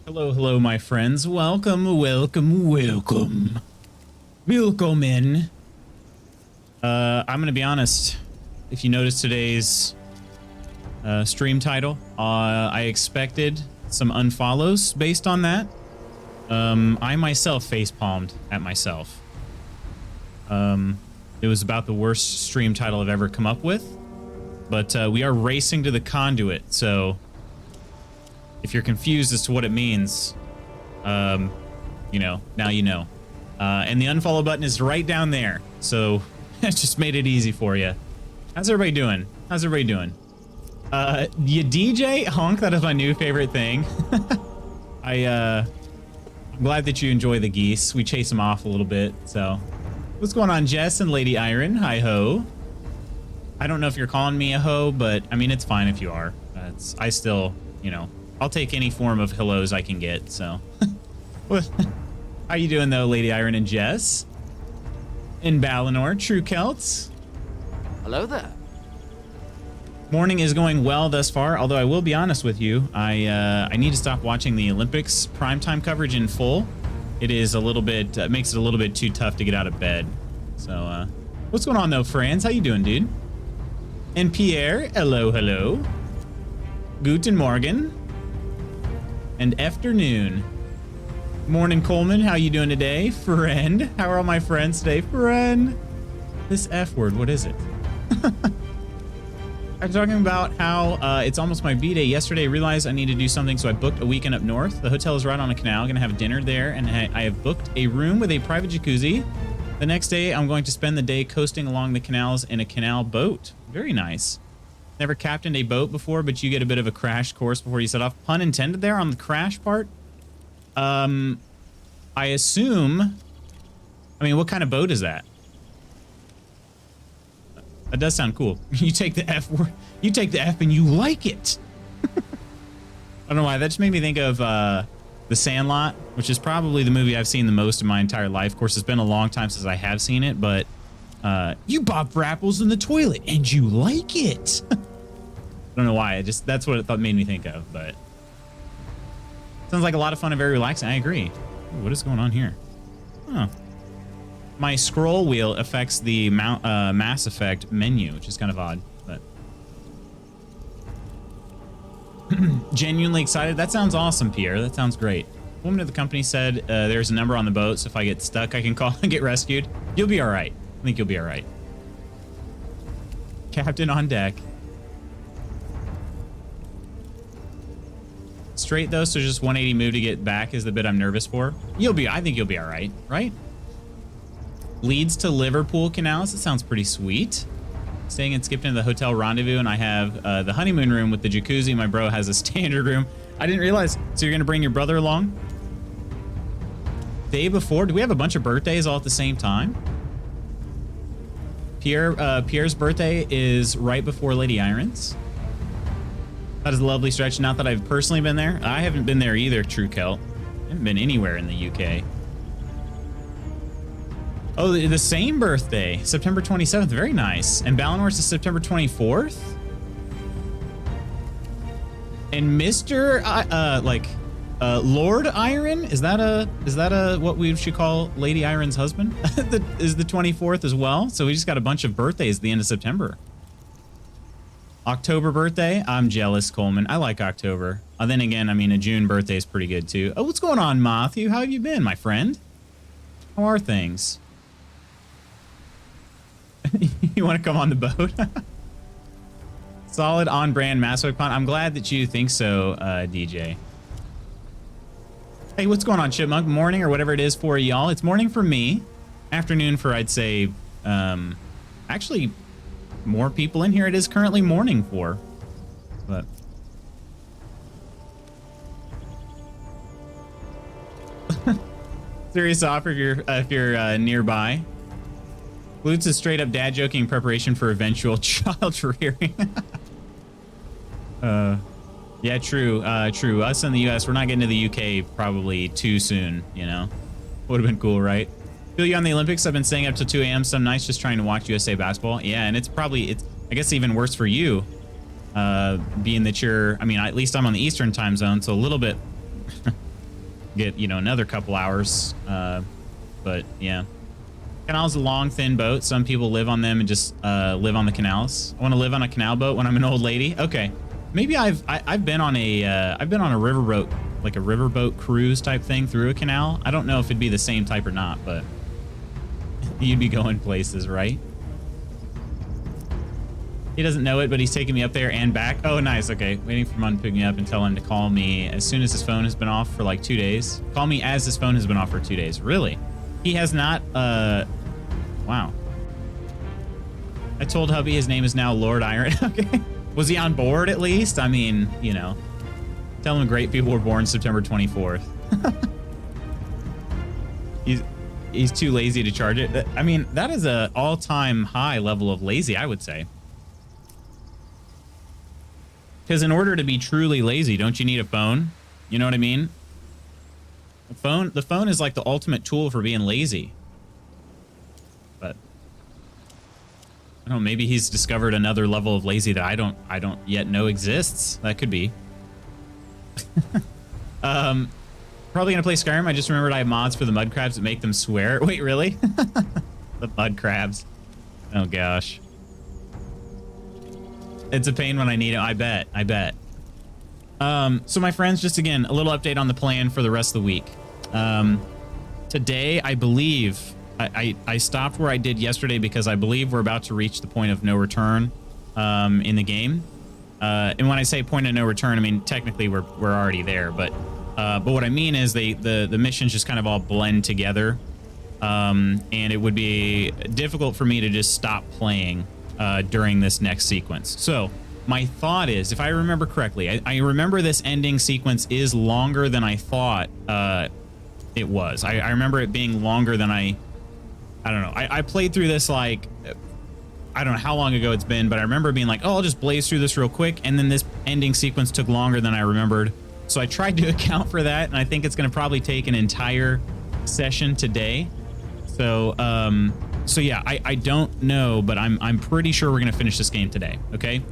Hello, hello, my friends. Welcome, welcome, welcome. Willkommen. I'm gonna be honest. If you notice today's stream title, I expected some unfollows based on that. I myself facepalmed at myself. It was about the worst stream title I've ever come up with. But we are racing to the conduit, so if you're confused as to what it means, you know, now you know. And the unfollow button is right down there, so it just made it easy for you. How's everybody doing? How's everybody doing? You DJ honk, that is my new favorite thing. I'm glad that you enjoy the geese. We chase them off a little bit, so. What's going on, Jess and Lady Iron? Hi ho. I don't know if you're calling me a hoe, but I mean, it's fine if you are. I still, you know, I'll take any form of hellos I can get, so. How you doing, though, Lady Iron and Jess? In Balinor, True Celts. Hello there. Morning is going well thus far, although I will be honest with you. I need to stop watching the Olympics primetime coverage in full. It is a little bit, makes it a little bit too tough to get out of bed. So, what's going on, though, friends? How you doing, dude? And Pierre, hello, hello. Guten Morgen. And afternoon. Morning, Coleman. How you doing today? Friend. How are all my friends today? Friend. This F word, what is it? I'm talking about how it's almost my B-day. Yesterday, I realized I need to do something, so I booked a weekend up north. The hotel is right on a canal. Gonna have dinner there, and I have booked a room with a private jacuzzi. The next day, I'm going to spend the day coasting along the canals in a canal boat. Very nice. Never captained a boat before, but you get a bit of a crash course before you set off. Pun intended there on the crash part. I assume... I mean, what kind of boat is that? That does sound cool. You take the F word, you take the F and you like it. I don't know why. That just made me think of The Sandlot, which is probably the movie I've seen the most in my entire life. Of course, it's been a long time since I have seen it, but you bought Frapples in the toilet and you like it. I don't know why. That's what it made me think of, but sounds like a lot of fun and very relaxing. I agree. Ooh, what is going on here? Huh. My scroll wheel affects the Mass Effect menu, which is kind of odd, but genuinely excited. That sounds awesome, Pierre. That sounds great. Woman at the company said there's a number on the boat, so if I get stuck, I can call and get rescued. You'll be all right. I think you'll be all right. Captain on deck. Straight though, so just 180 move to get back is the bit I'm nervous for. I think you'll be all right, right? Leads to Liverpool canals. That sounds pretty sweet. Staying and skipped into the hotel rendezvous, and I have the honeymoon room with the jacuzzi. My bro has a standard room. I didn't realize. So you're gonna bring your brother along? Day before? Do we have a bunch of birthdays all at the same time? Pierre's birthday is right before Lady Iron's. That is a lovely stretch. Not that I've personally been there. I haven't been there either, True Celt. I haven't been anywhere in the UK. Oh, the same birthday, September 27th. Very nice. And Balinor's is September 24th. And Mr. Lord Iron, is that what we should call Lady Iron's husband? Is the 24th as well? So we just got a bunch of birthdays at the end of September. October birthday, I'm jealous, Coleman. I like October. Then again, I mean, a June birthday is pretty good too. Oh, what's going on, Matthew? How have you been, my friend? How are things? You want to come on the boat? Solid on-brand Mass Effect pun. I'm glad that you think so, DJ. Hey, what's going on, Chipmunk? Morning or whatever it is for y'all. It's morning for me. Afternoon for, I'd say, actually, more people in here. It is currently morning for. But serious offer if you're nearby. Glutes is straight up dad joking in preparation for eventual child rearing. Yeah, true. True. Us in the US, we're not getting to the UK probably too soon, you know? Would have been cool, right? Feel you on the Olympics. I've been staying up till 2 a.m. some nights just trying to watch USA basketball. Yeah, and it's I guess even worse for you, being that you're, I mean, at least I'm on the Eastern time zone, so a little bit get, you know, another couple hours. But yeah. Canal's a long, thin boat. Some people live on them and just live on the canals. I want to live on a canal boat when I'm an old lady. Okay, maybe I've been on a riverboat, like a riverboat cruise type thing through a canal. I don't know if it'd be the same type or not, but you'd be going places, right? He doesn't know it, but he's taking me up there and back. Oh, nice. Okay, waiting for Mun to pick me up and tell him to call me as soon as his phone has been off for like 2 days. Call me as his phone has been off for 2 days. Really? He has not, wow. I told hubby his name is now Lord Iron. Okay. Was he on board at least? I mean, you know, tell him great people were born September 24th. He's too lazy to charge it. I mean, that is a all-time high level of lazy, I would say. Because in order to be truly lazy, don't you need a phone? You know what I mean? The phone is like the ultimate tool for being lazy. But I don't know, maybe he's discovered another level of lazy that I don't yet know exists. That could be. Probably gonna play Skyrim. I just remembered I have mods for the mud crabs that make them swear. Wait, really? The mud crabs. Oh gosh. It's a pain when I need it. I bet. So my friends, just again, a little update on the plan for the rest of the week. Today, I believe I stopped where I did yesterday because I believe we're about to reach the point of no return in the game. And when I say point of no return, I mean technically we're already there, but what I mean is the missions just kind of all blend together, and it would be difficult for me to just stop playing during this next sequence. So my thought is, if I remember correctly, I remember this ending sequence is longer than I thought it was. I remember it being longer than I don't know. I played through this like, I don't know how long ago it's been, but I remember being like, oh, I'll just blaze through this real quick. And then this ending sequence took longer than I remembered. So I tried to account for that. And I think it's going to probably take an entire session today. So, so yeah, I don't know, but I'm pretty sure we're going to finish this game today. Okay.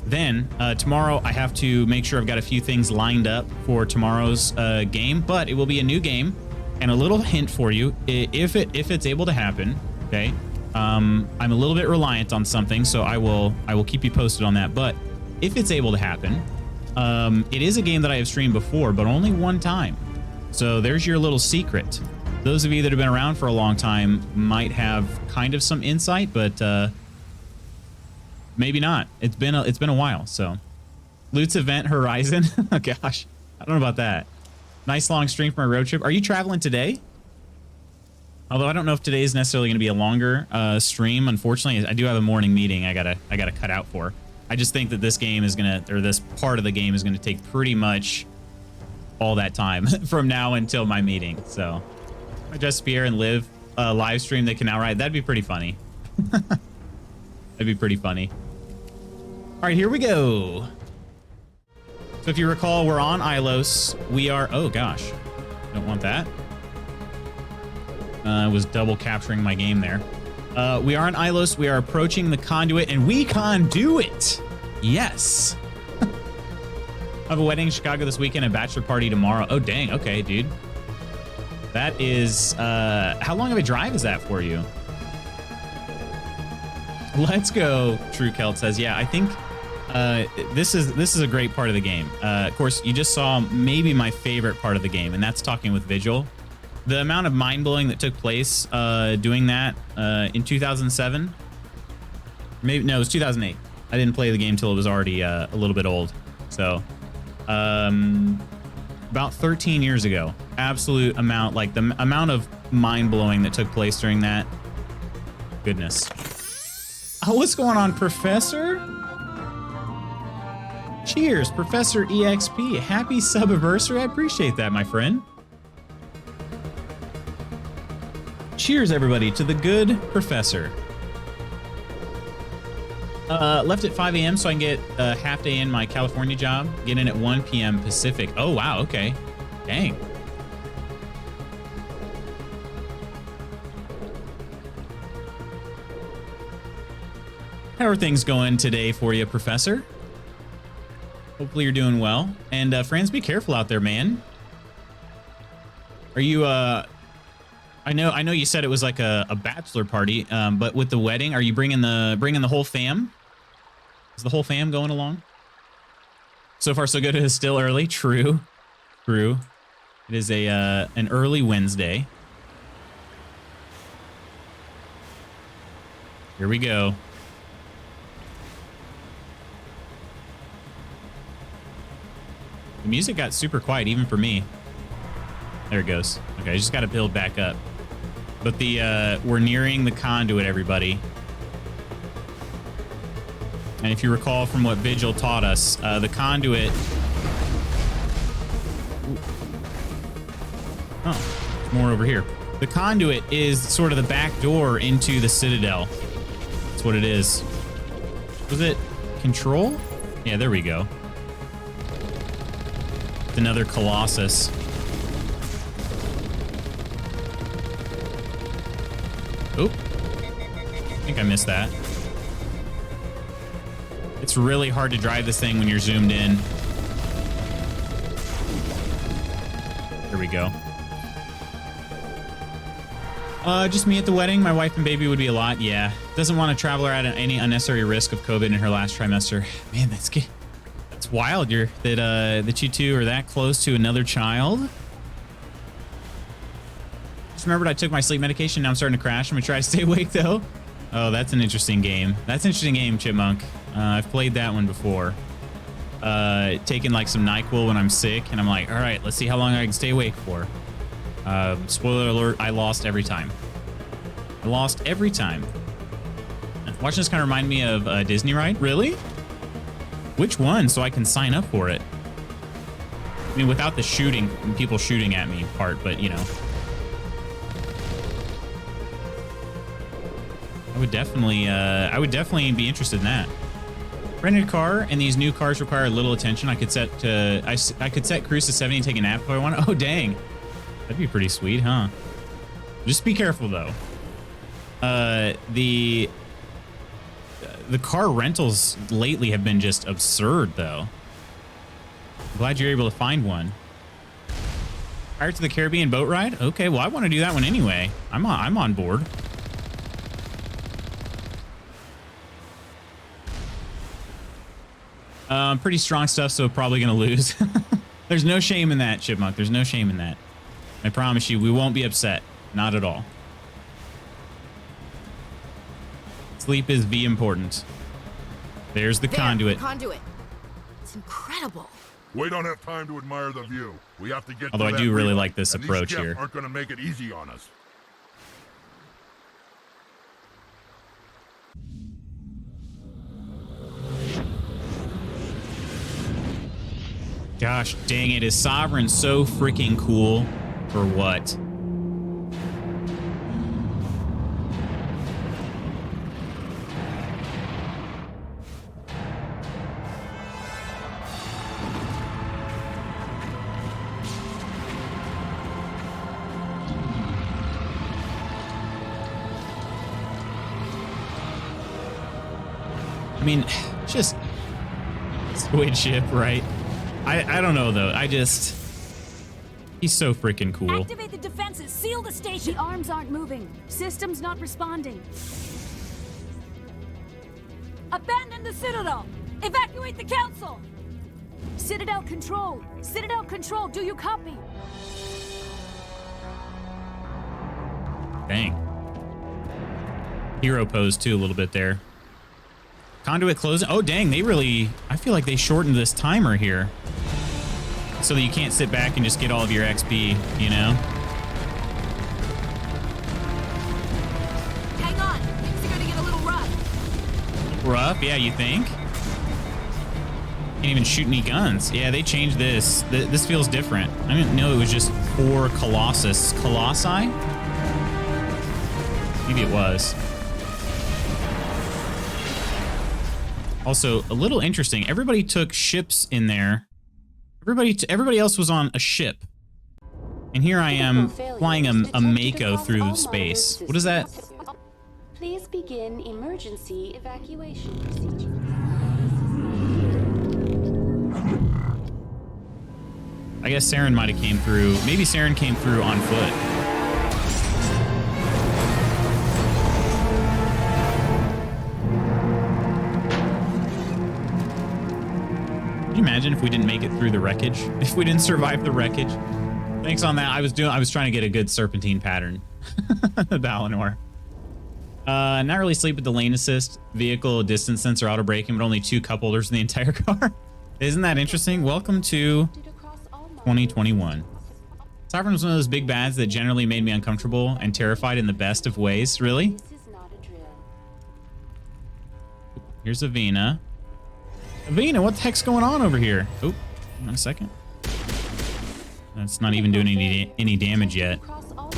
Then tomorrow I have to make sure I've got a few things lined up for tomorrow's game, but it will be a new game. And a little hint for you, if it's able to happen, okay, I'm a little bit reliant on something, so I will keep you posted on that. But if it's able to happen, it is a game that I have streamed before, but only one time. So there's your little secret. Those of you that have been around for a long time might have kind of some insight, but maybe not. It's been a while. So Loot's Event Horizon. Oh gosh, I don't know about that. Nice long stream for my road trip. Are you traveling today? Although I don't know if today is necessarily going to be a longer stream. Unfortunately, I do have a morning meeting I gotta cut out for. I just think that this game is this part of the game is gonna take pretty much all that time from now until my meeting. So I just be here and live stream the canal ride. That'd be pretty funny. That'd be pretty funny. All right, here we go. So if you recall, we're on Ilos. We are, oh gosh, don't want that. I was double capturing my game there. We are on Ilos. We are approaching the conduit, and we can do it. Yes. I have a wedding in Chicago this weekend, a bachelor party tomorrow. Oh, dang. Okay, dude. That is, how long of a drive is that for you? Let's go, True Kelt says. Yeah, I think this is a great part of the game. Of course, you just saw maybe my favorite part of the game, and that's talking with Vigil. The amount of mind-blowing that took place doing that in 2007. Maybe no, it was 2008. I didn't play the game till it was already a little bit old. So about 13 years ago. Absolute amount, like the amount of mind-blowing that took place during that. Goodness. Oh, what's going on, Professor? Cheers, Professor EXP. Happy sub-anniversary. I appreciate that, my friend. Cheers, everybody, to the good Professor. Left at 5 a.m. so I can get a half day in my California job. Get in at 1 p.m. Pacific. Oh, wow. Okay. Dang. How are things going today for you, Professor? Hopefully you're doing well. And Franz, be careful out there, man. Are you, I know you said it was like a bachelor party, but with the wedding, are you bringing the whole fam? Is the whole fam going along? So far, so good. It is still early. True. True. It is an early Wednesday. Here we go. The music got super quiet, even for me. There it goes. Okay, I just got to build back up. But we're nearing the conduit, everybody. And if you recall from what Vigil taught us, the conduit... Oh, there's more over here. The conduit is sort of the back door into the Citadel. That's what it is. Was it control? Yeah, there we go. It's another Colossus. Oop. I think I missed that. It's really hard to drive this thing when you're zoomed in. There we go. Just me at the wedding. My wife and baby would be a lot. Yeah. Doesn't want to travel her at any unnecessary risk of COVID in her last trimester. Man, that's wild. That you two are that close to another child. Just remembered I took my sleep medication. Now I'm starting to crash. I'm gonna try to stay awake though. Oh, that's an interesting game. That's an interesting game, Chipmunk. I've played that one before. Taking like some NyQuil when I'm sick, and I'm like, all right, let's see how long I can stay awake for. Spoiler alert, I lost every time. I lost every time. Watching this kind of remind me of a Disney ride. Really? Which one? So I can sign up for it. I mean, without the shooting, people shooting at me part, but you know. I would definitely be interested in that. Rented car, and these new cars require little attention. I could set cruise to 70 and take a nap if I want. Oh, dang. That'd be pretty sweet, huh? Just be careful, though. The car rentals lately have been just absurd, though. I'm glad you're able to find one. Pirates of the Caribbean boat ride? Okay, well, I want to do that one anyway. I'm on board. Pretty strong stuff, so probably gonna lose. There's no shame in that, Chipmunk. There's no shame in that. I promise you, we won't be upset. Not at all. Sleep is the important. There's the conduit. The conduit. It's incredible. We don't have time to admire the view. We have to get. Although to I do really relay, like this and approach these here. aren't going to make it easy on us. Gosh dang it, is Sovereign so freaking cool? For what? I mean, just squid ship, right? I don't know though. He's so freaking cool. Activate the defenses. Seal the station. The arms aren't moving. Systems not responding. Abandon the Citadel. Evacuate the Council. Citadel Control. Citadel Control. Do you copy? Dang. Hero pose too a little bit there. Conduit closing. Oh, dang. I feel like they shortened this timer here. So that you can't sit back and just get all of your XP, you know? Hang on. Things are gonna get a little rough. Rough? Yeah, you think? Can't even shoot any guns. Yeah, they changed this. This feels different. I didn't know it was just 4 Colossi? Maybe it was. Also, a little interesting. Everybody took ships in there. Everybody else was on a ship. And here I am flying a Mako through space. What is that? Please begin emergency evacuation procedure. I guess Saren might have came through. Maybe Saren came through on foot. Can you imagine if we didn't make it through the wreckage? If we didn't survive the wreckage? Thanks on that. I was trying to get a good serpentine pattern. Balinor. Not really sleep with the lane assist, vehicle distance sensor, auto braking, but only 2 cup holders in the entire car. Isn't that interesting? Welcome to 2021. Sovereign was one of those big bads that generally made me uncomfortable and terrified in the best of ways. Really? This is not a drill. Here's Avina. Avina, what the heck's going on over here? Oh, hang on a second. That's not even doing any damage yet. Across all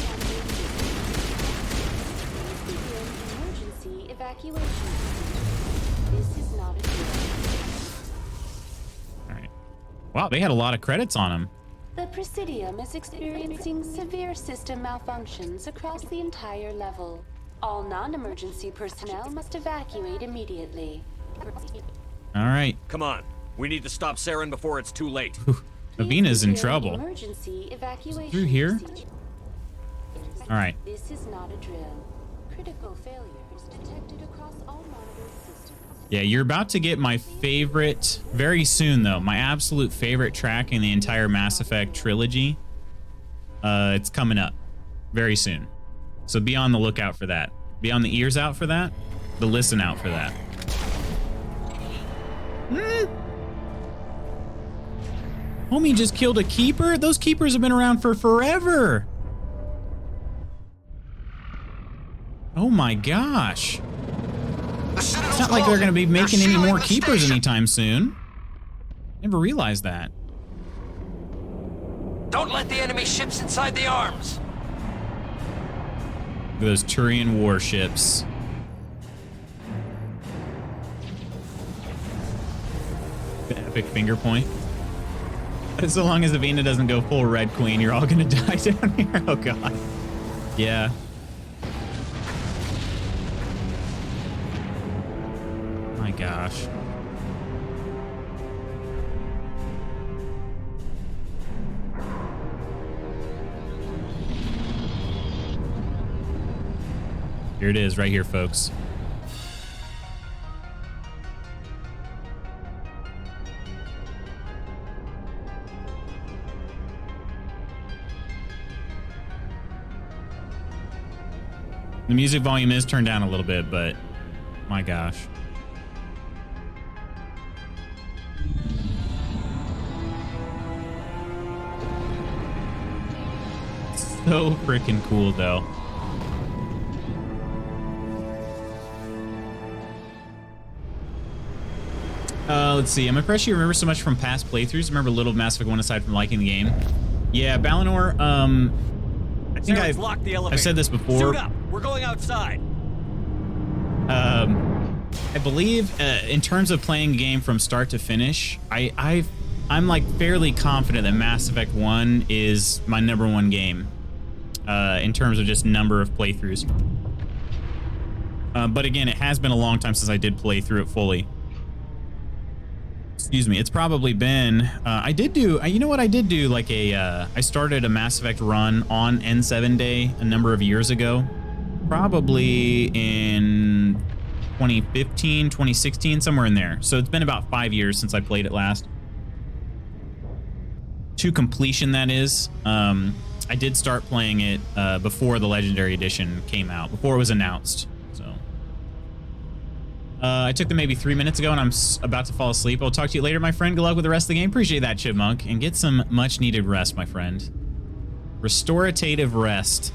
emergency evacuation. This is not a drill. All right. Wow, they had a lot of credits on them. The Presidium is experiencing severe system malfunctions across the entire level. All non-emergency personnel must evacuate immediately. All right. Come on. We need to stop Saren before it's too late. Avina's in Begin trouble. Emergency evacuation Through here? procedure. All right. This is not a drill. Critical failures detected across all monitored systems. Yeah, you're about to get my favorite, very soon though, my absolute favorite track in the entire Mass Effect trilogy. It's coming up very soon. So be on the lookout for that. Be on the ears out for that. The listen out for that. Homie just killed a keeper? Those keepers have been around for forever. Oh my gosh. It's not like they're going to be making any more keepers anytime soon. Never realized that. Don't let the enemy ships inside the arms. Look at those Turian warships. The epic finger point. So long as Avina doesn't go full Red Queen, you're all gonna die down here. Oh god. Yeah. My gosh. Here it is, right here, folks. The music volume is turned down a little bit, but my gosh. So freaking cool, though. Let's see. I'm impressed you remember so much from past playthroughs. Remember little Mass Effect 1 aside from liking the game. Yeah, Balinor, I think I've said this before. Suit up. We're going outside. I believe in terms of playing a game from start to finish, I'm like fairly confident that Mass Effect 1 is my #1 game in terms of just number of playthroughs. But again, it has been a long time since I did play through it fully. Excuse me. It's probably been, I did do, you know what? I did do like I started a Mass Effect run on N7 Day a number of years ago. Probably in 2015, 2016, somewhere in there. So it's been about 5 years since I played it last. To completion, that is. I did start playing it before the Legendary Edition came out, before it was announced. So I took them maybe 3 minutes ago, and I'm about to fall asleep. I'll talk to you later, my friend. Good luck with the rest of the game. Appreciate that, Chipmunk. And get some much-needed rest, my friend. Restorative rest.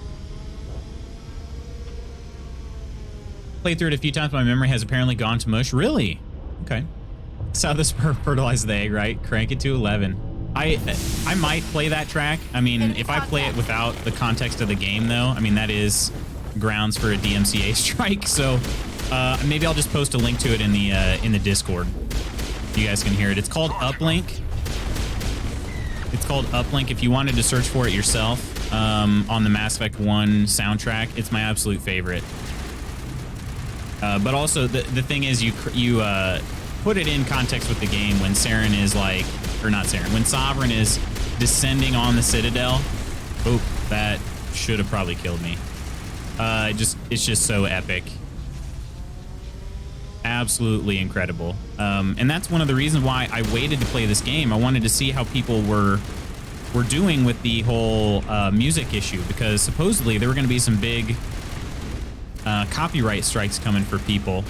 Played through it a few times. My memory has apparently gone to mush. Really? Okay. That's how this fertilized the egg, right? Crank it to 11. I might play that track. I mean, if I play it without the context of the game, though, I mean, that is grounds for a DMCA strike. So maybe I'll just post a link to it in the Discord. You guys can hear it. It's called Uplink. It's called Uplink. If you wanted to search for it yourself on the Mass Effect 1 soundtrack, it's my absolute favorite. But also, the thing is, you put it in context with the game, when Saren is like, or not Saren, when Sovereign is descending on the Citadel. Oh, that should have probably killed me. It's just so epic. Absolutely incredible. And that's one of the reasons why I waited to play this game. I wanted to see how people were doing with the whole music issue, because supposedly there were going to be some big copyright strikes coming for people.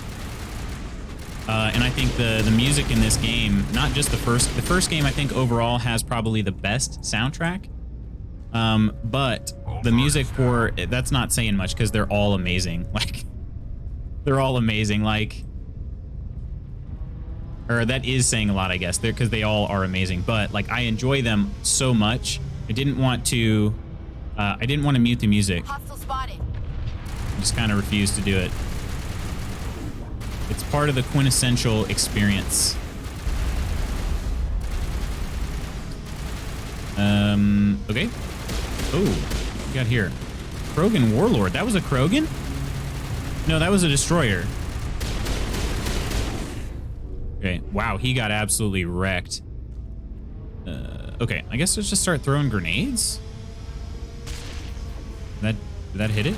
And I think the music in this game, not just the first game, I think overall has probably the best soundtrack. But the music for that's not saying much, because they're all amazing. Like, they're all amazing. Like, or that is saying a lot, I guess, because they all are amazing. But like, I enjoy them so much. I didn't want to mute the music. Hostile spotted. I just kind of refused to do it. It's part of the quintessential experience. Okay. Oh, what we got here? Krogan Warlord. That was a Krogan? No, that was a destroyer. Okay. Wow, he got absolutely wrecked. Okay, I guess let's just start throwing grenades. Did that hit it?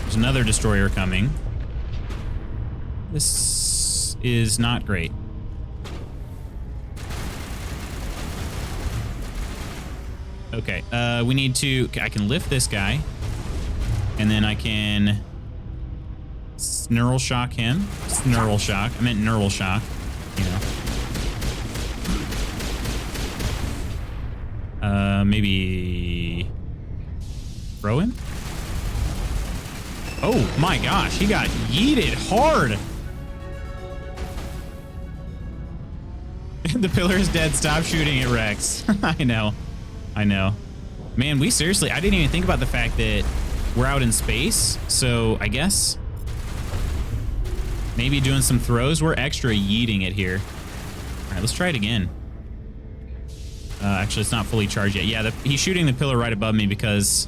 There's another destroyer coming. This is not great. Okay, we need to... I can lift this guy. And then I can... Neural shock him. Neural shock. I meant neural shock. You know. Maybe... Throw him? Oh my gosh, he got yeeted hard. The pillar is dead. Stop shooting at Rex. I know. Man, we seriously... I didn't even think about the fact that we're out in space. So I guess... maybe doing some throws. We're extra yeeting it here. All right, let's try it again. Actually, it's not fully charged yet. Yeah, he's shooting the pillar right above me because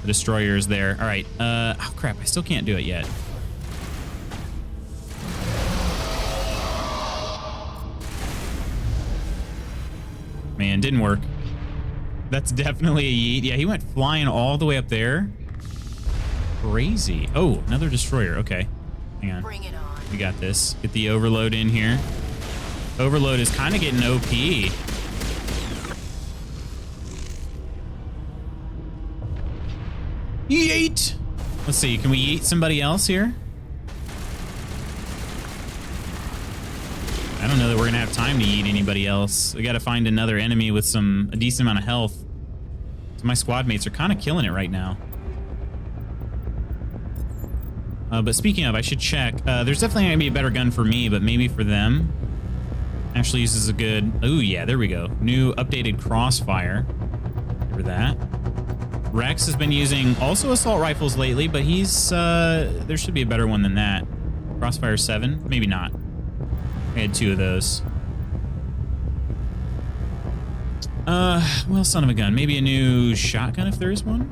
the destroyer is there. All right. Oh, crap. I still can't do it yet. Man, didn't work. That's definitely a yeet. Yeah, he went flying all the way up there. Crazy. Oh, another destroyer. Okay. Hang on. Bring it on. We got this. Get the overload in here. Overload is kind of getting OP. Yeet! Let's see. Can we yeet somebody else here? I don't know that we're going to have time to yeet anybody else. We got to find another enemy with a decent amount of health. So my squad mates are kind of killing it right now. But speaking of, I should check. There's definitely going to be a better gun for me, but maybe for them. Actually uses a good... oh, yeah, there we go. New updated crossfire. Remember that. Rex has been using also assault rifles lately, but he's... there should be a better one than that. Crossfire 7? Maybe not. I had 2 of those. Well, son of a gun. Maybe a new shotgun if there is one?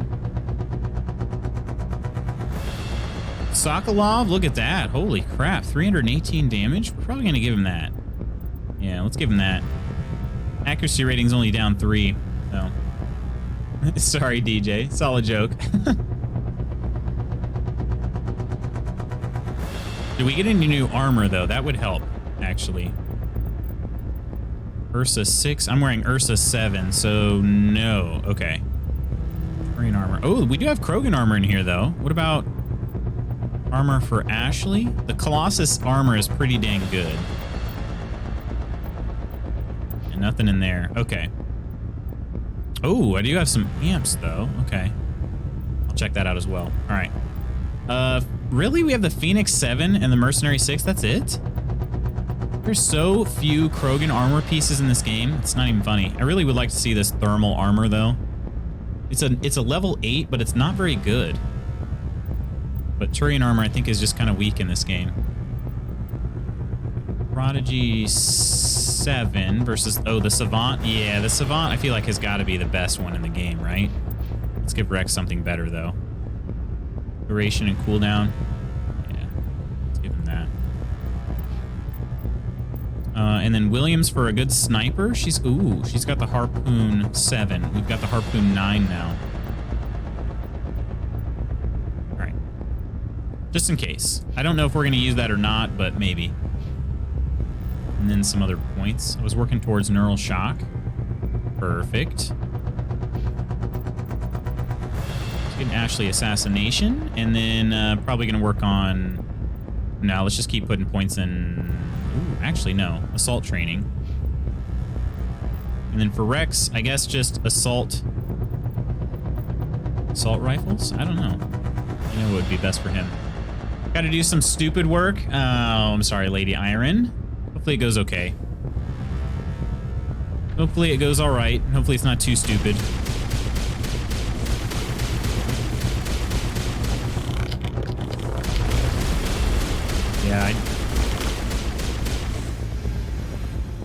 Sokolov, look at that. Holy crap. 318 damage? We're probably going to give him that. Yeah, let's give him that. Accuracy rating's only down 3. So. Sorry, DJ. Solid joke. Did we get any new armor, though? That would help, actually. Ursa 6. I'm wearing Ursa 7, so no. Okay. Marine armor. Oh, we do have Krogan armor in here, though. What about... armor for Ashley? The Colossus armor is pretty dang good. And nothing in there. Okay. Oh, I do have some amps, though. Okay. I'll check that out as well. All right. Really? We have the Phoenix 7 and the Mercenary 6? That's it? There's so few Krogan armor pieces in this game. It's not even funny. I really would like to see this thermal armor, though. It's a level 8, but it's not very good. But Turian armor, I think, is just kind of weak in this game. Prodigy 7 versus... oh, the Savant? Yeah, the Savant, I feel like, has got to be the best one in the game, right? Let's give Rex something better, though. Duration and cooldown. Yeah, let's give him that. And then Williams for a good sniper. She's got the Harpoon 7. We've got the Harpoon 9 now. All right. Just in case. I don't know if we're going to use that or not, but maybe. And then some other points. I was working towards neural shock. Perfect. Let's get an Ashley assassination. And then probably going to work on... No, let's just keep putting points in... Ooh, actually, no. Assault training. And then for Rex, I guess just assault rifles? I don't know. You know what would be best for him. Got to do some stupid work. Oh, I'm sorry, Lady Iron. Hopefully it goes okay. Hopefully it goes all right. Hopefully it's not too stupid. Yeah,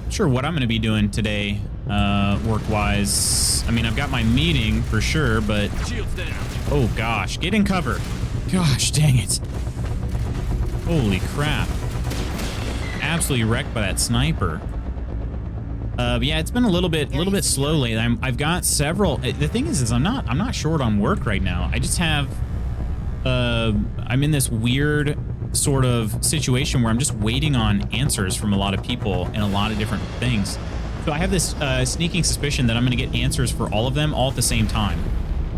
I'm sure what I'm going to be doing today, work-wise. I mean, I've got my meeting for sure, but... Oh, gosh. Get in cover. Gosh, dang it. Holy crap. Absolutely wrecked by that sniper. But yeah, it's been a little bit slow lately. I've got several... The thing is I'm not short on work right now. I just have... I'm in this weird sort of situation where I'm just waiting on answers from a lot of people and a lot of different things. So I have this sneaking suspicion that I'm going to get answers for all of them all at the same time.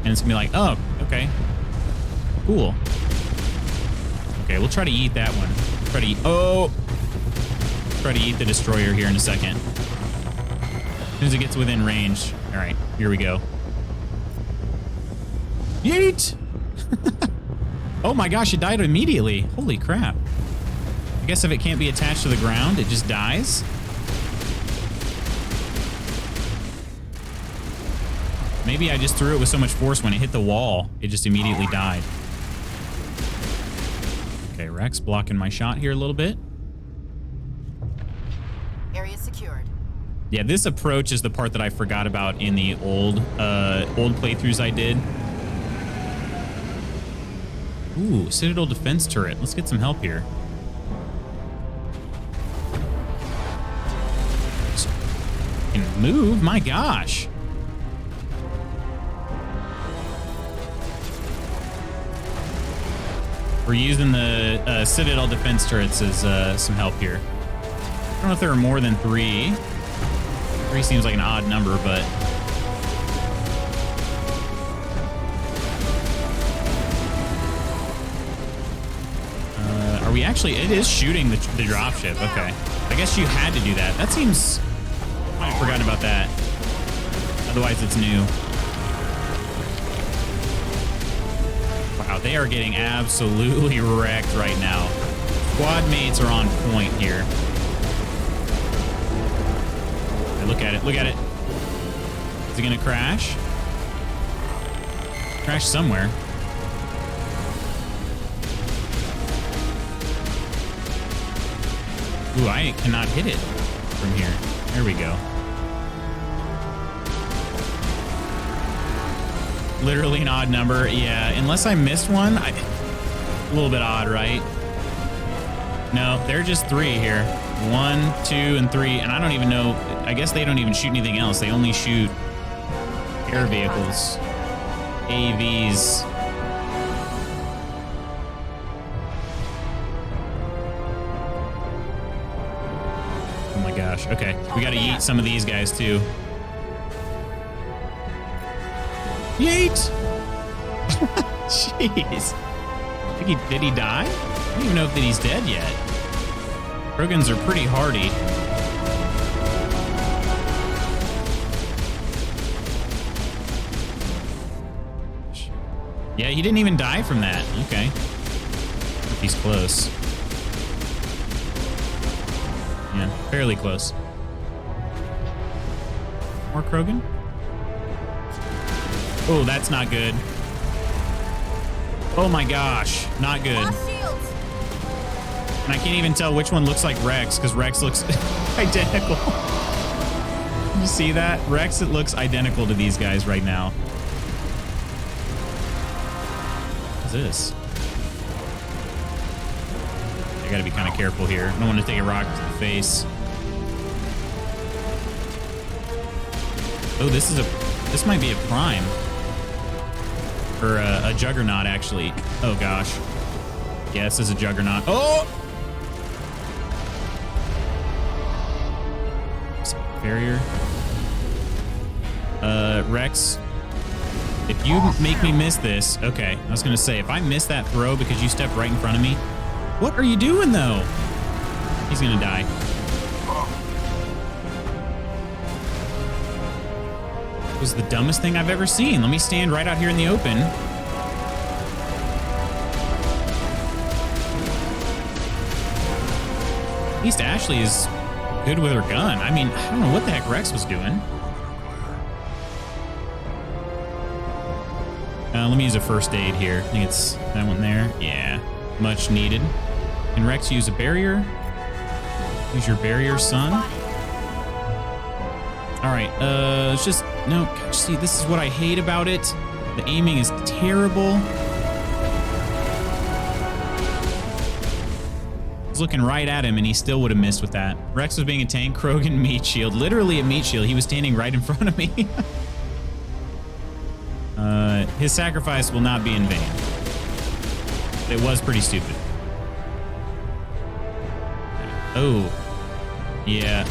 And it's going to be like, oh, okay. Cool. Okay, we'll try to eat that one. Try to eat the destroyer here in a second. As soon as it gets within range. All right, here we go. Yeet! Oh my gosh, it died immediately. Holy crap. I guess if it can't be attached to the ground, it just dies. Maybe I just threw it with so much force when it hit the wall, it just immediately died. Okay, Rex blocking my shot here a little bit. Area secured. Yeah, this approach is the part that I forgot about in the old playthroughs I did. Ooh, Citadel defense turret. Let's get some help here. Can move? My gosh. We're using the Citadel defense turrets as some help here. I don't know if there are more than 3. 3 seems like an odd number, but... Are we actually... It is shooting the dropship. Okay. I guess you had to do that. That seems... I have forgotten about that. Otherwise, it's new. Wow, they are getting absolutely wrecked right now. Squad mates are on point here. Okay, look at it. Look at it. Is it going to crash? Crash somewhere. Ooh, I cannot hit it from here. There we go. Literally an odd number. Yeah, unless I missed one. A little bit odd, right? No, they're just 3 here. 1, 2, and 3. And I don't even know. I guess they don't even shoot anything else. They only shoot air vehicles. AVs. Oh my gosh. Okay, we gotta yeet some of these guys too. Yeet! Jeez. Did he die? I don't even know if he's dead yet. Krogans are pretty hardy. Yeah, he didn't even die from that. Okay. He's close. Yeah, fairly close. More Krogan? Oh, that's not good. Oh my gosh, not good. And I can't even tell which one looks like Rex, because Rex looks identical. You see that? Rex, it looks identical to these guys right now. What's this? I gotta be kind of careful here. I don't want to take a rock to the face. Oh, this might be a prime. Or a juggernaut, actually. Oh, gosh. Yeah, this is a juggernaut. Oh! Barrier. Rex, if you make me miss this, okay, I was gonna say, if I miss that throw because you stepped right in front of me, what are you doing though? He's gonna die. It was the dumbest thing I've ever seen. Let me stand right out here in the open. At least Ashley is good with her gun. I mean, I don't know what the heck Rex was doing. Let me use a first aid here. I think it's that one there. Yeah, much needed. Can Rex use a barrier? Use your barrier, son. All right, it's just, no, gosh, see, this is what I hate about it. The aiming is terrible. I was looking right at him and he still would have missed with that. Rex was being a tank, Krogan meat shield, literally a meat shield. He was standing right in front of me. His sacrifice will not be in vain. It was pretty stupid. Oh, yeah.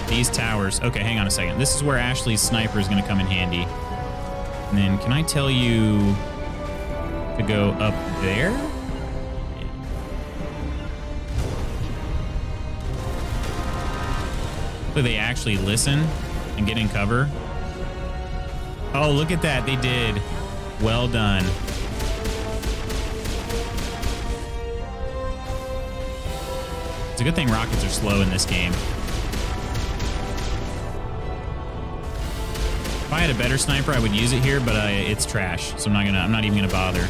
These towers. Okay, hang on a second. This is where Ashley's sniper is going to come in handy. And then can I tell you to go up there? Yeah. So they actually listen and get in cover. Oh, look at that. They did. Well done. It's a good thing rockets are slow in this game. If I had a better sniper, I would use it here, but it's trash. So I'm not even gonna bother.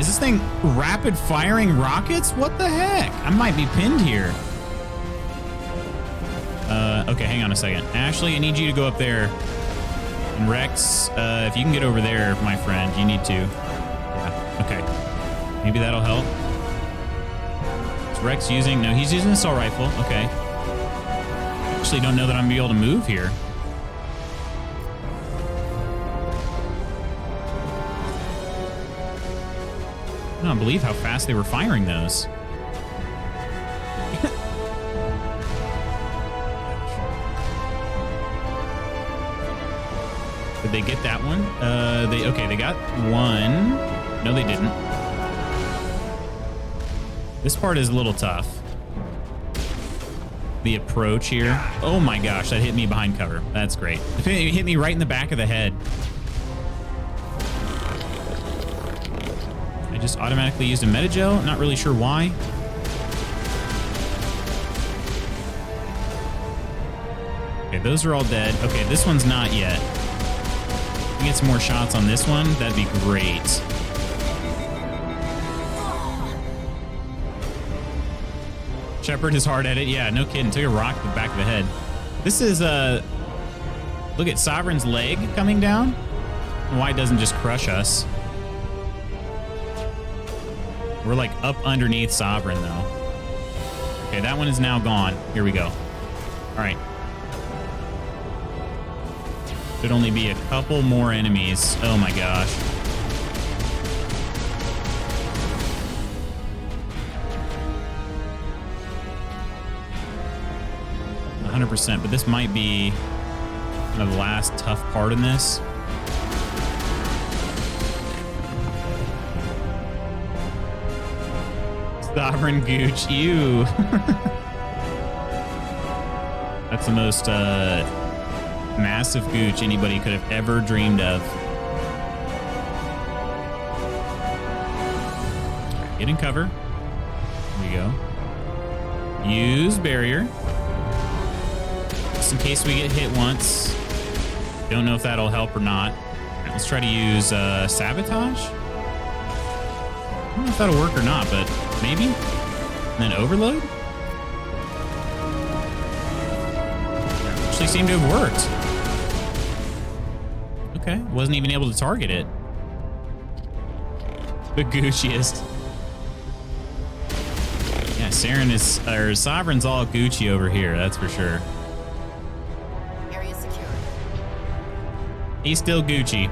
Is this thing rapid firing rockets? What the heck? I might be pinned here. Okay, hang on a second. Ashley, I need you to go up there. And Rex, if you can get over there, my friend, you need to. Yeah, okay. Maybe that'll help. Is Rex using? No, he's using an assault rifle. Okay. Actually, don't know that I'm gonna be able to move here. I don't believe how fast they were firing those. Did they get that one? They got one. No, they didn't. This part is a little tough. The approach here. Oh my gosh, that hit me behind cover. That's great. It hit me right in the back of the head. I just automatically used a metagel. Not really sure why. Okay, those are all dead. Okay, this one's not yet. If we get some more shots on this one, that'd be great. Shepard is hard at it. Yeah, no kidding. Took a rock to the back of the head. This is look at Sovereign's leg coming down. Why it doesn't just crush us? We're like up underneath Sovereign though. Okay, that one is now gone. Here we go. All right. Should only be a couple more enemies. Oh my gosh. %, but this might be kind of the last tough part in this. Sovereign Gooch, ew. That's the most massive gooch anybody could have ever dreamed of. Get in cover. Here we go. Use barrier. Just in case we get hit once. Don't know if that'll help or not. All right, let's try to use sabotage. I don't know if that'll work or not, but maybe. And then overload. Actually seemed to have worked. Okay, wasn't even able to target it. The Gucciest. Yeah, Saren is, or Sovereign's all Gucci over here, that's for sure. Area secure. He's still Gucci.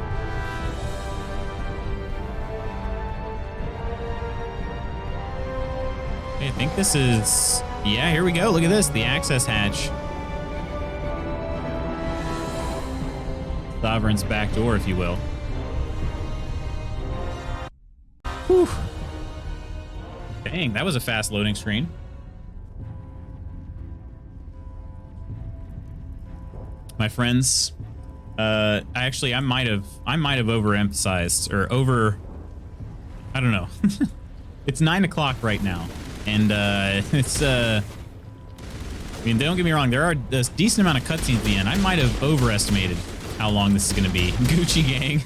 Okay, I think this is... Yeah, here we go. Look at this. The access hatch. Sovereign's back door, if you will. Whew. Dang, that was a fast loading screen. My friends, actually, I might have overemphasized or I don't know. It's 9 o'clock right now, and it's I mean, don't get me wrong, there are a decent amount of cutscenes at the end. I might have overestimated how long this is going to be. Gucci gang.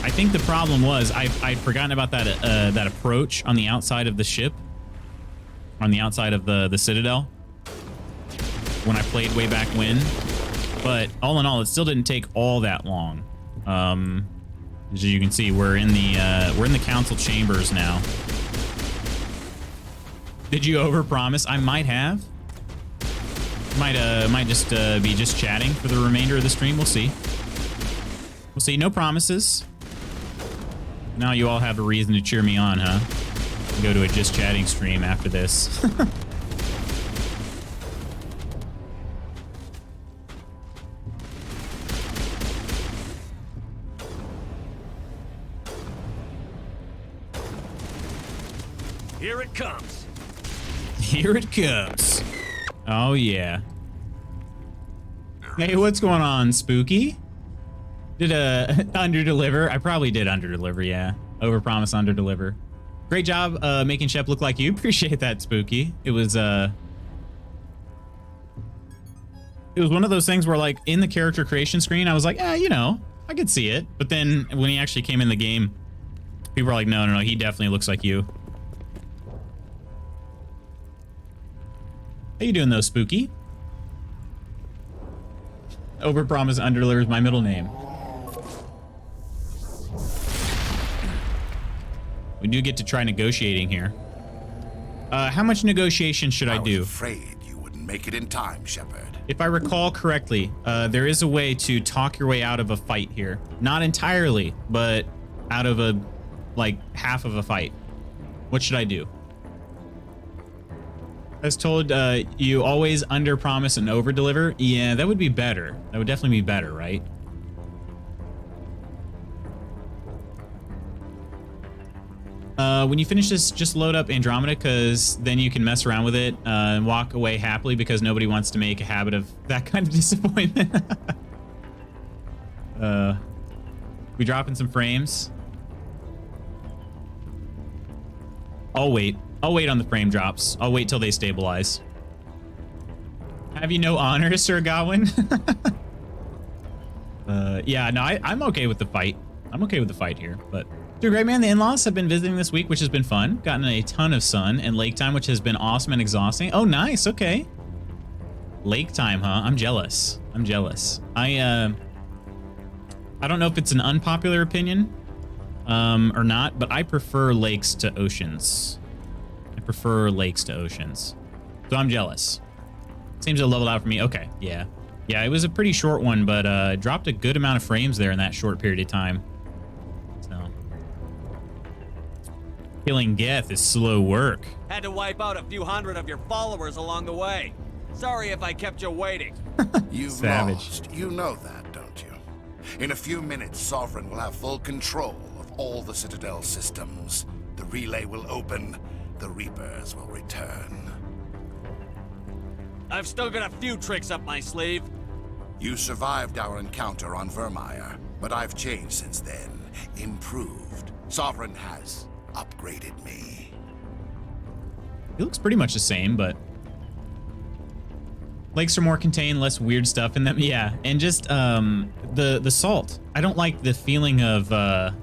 I think the problem was I'd forgotten about that that approach on the outside of the ship, on the outside of the Citadel, when I played way back when. But all in all, it still didn't take all that long. As you can see, we're in the council chambers now. Did you overpromise? I might have. Might just be just chatting for the remainder of the stream. We'll see. We'll see. No promises. Now you all have a reason to cheer me on, huh? Go to a just chatting stream after this. Here it comes. Here it comes. Oh, yeah. Hey, what's going on, Spooky? Did underdeliver? I probably did underdeliver, yeah. Overpromise, underdeliver. Great job making Shep look like you. Appreciate that, Spooky. It was one of those things where, like, in the character creation screen, I was like, you know, I could see it. But then when he actually came in the game, people were like, no, he definitely looks like you. How you doing, though, Spooky? Overpromise, underdeliver is my middle name. We do get to try negotiating here. How much negotiation should I do? I was afraid you wouldn't make it in time, Shepard. If I recall correctly, there is a way to talk your way out of a fight here. Not entirely, but out of like half of a fight. What should I do? I was told you always underpromise and overdeliver. Yeah, that would be better. That would definitely be better, right? When you finish this, just load up Andromeda, because then you can mess around with it and walk away happily, because nobody wants to make a habit of that kind of disappointment. We dropping some frames. I'll wait. I'll wait on the frame drops. I'll wait till they stabilize. Have you no honor, Sir Gawain? Yeah, no, I'm okay with the fight. I'm okay with the fight here, but... Dude, great man, the in-laws have been visiting this week, which has been fun. Gotten a ton of sun and lake time, which has been awesome and exhausting. Oh, nice. Okay. Lake time, huh? I'm jealous. I'm jealous. I don't know if it's an unpopular opinion or not, but I prefer lakes to oceans. I prefer lakes to oceans. So I'm jealous. Seems to level out for me. Okay, yeah. Yeah, it was a pretty short one, but dropped a good amount of frames there in that short period of time. Killing Geth is slow work. Had to wipe out a few hundred of your followers along the way. Sorry if I kept you waiting. You've Savage. lost. You know that, don't you? In a few minutes, Sovereign will have full control of all the Citadel systems. The relay will open. The Reapers will return. I've still got a few tricks up my sleeve. You survived our encounter on Vermeer, but I've changed since then. Improved. Sovereign has upgraded me. He looks pretty much the same, but lakes are more contained, less weird stuff in them. Yeah, and just the salt. I don't like the feeling of the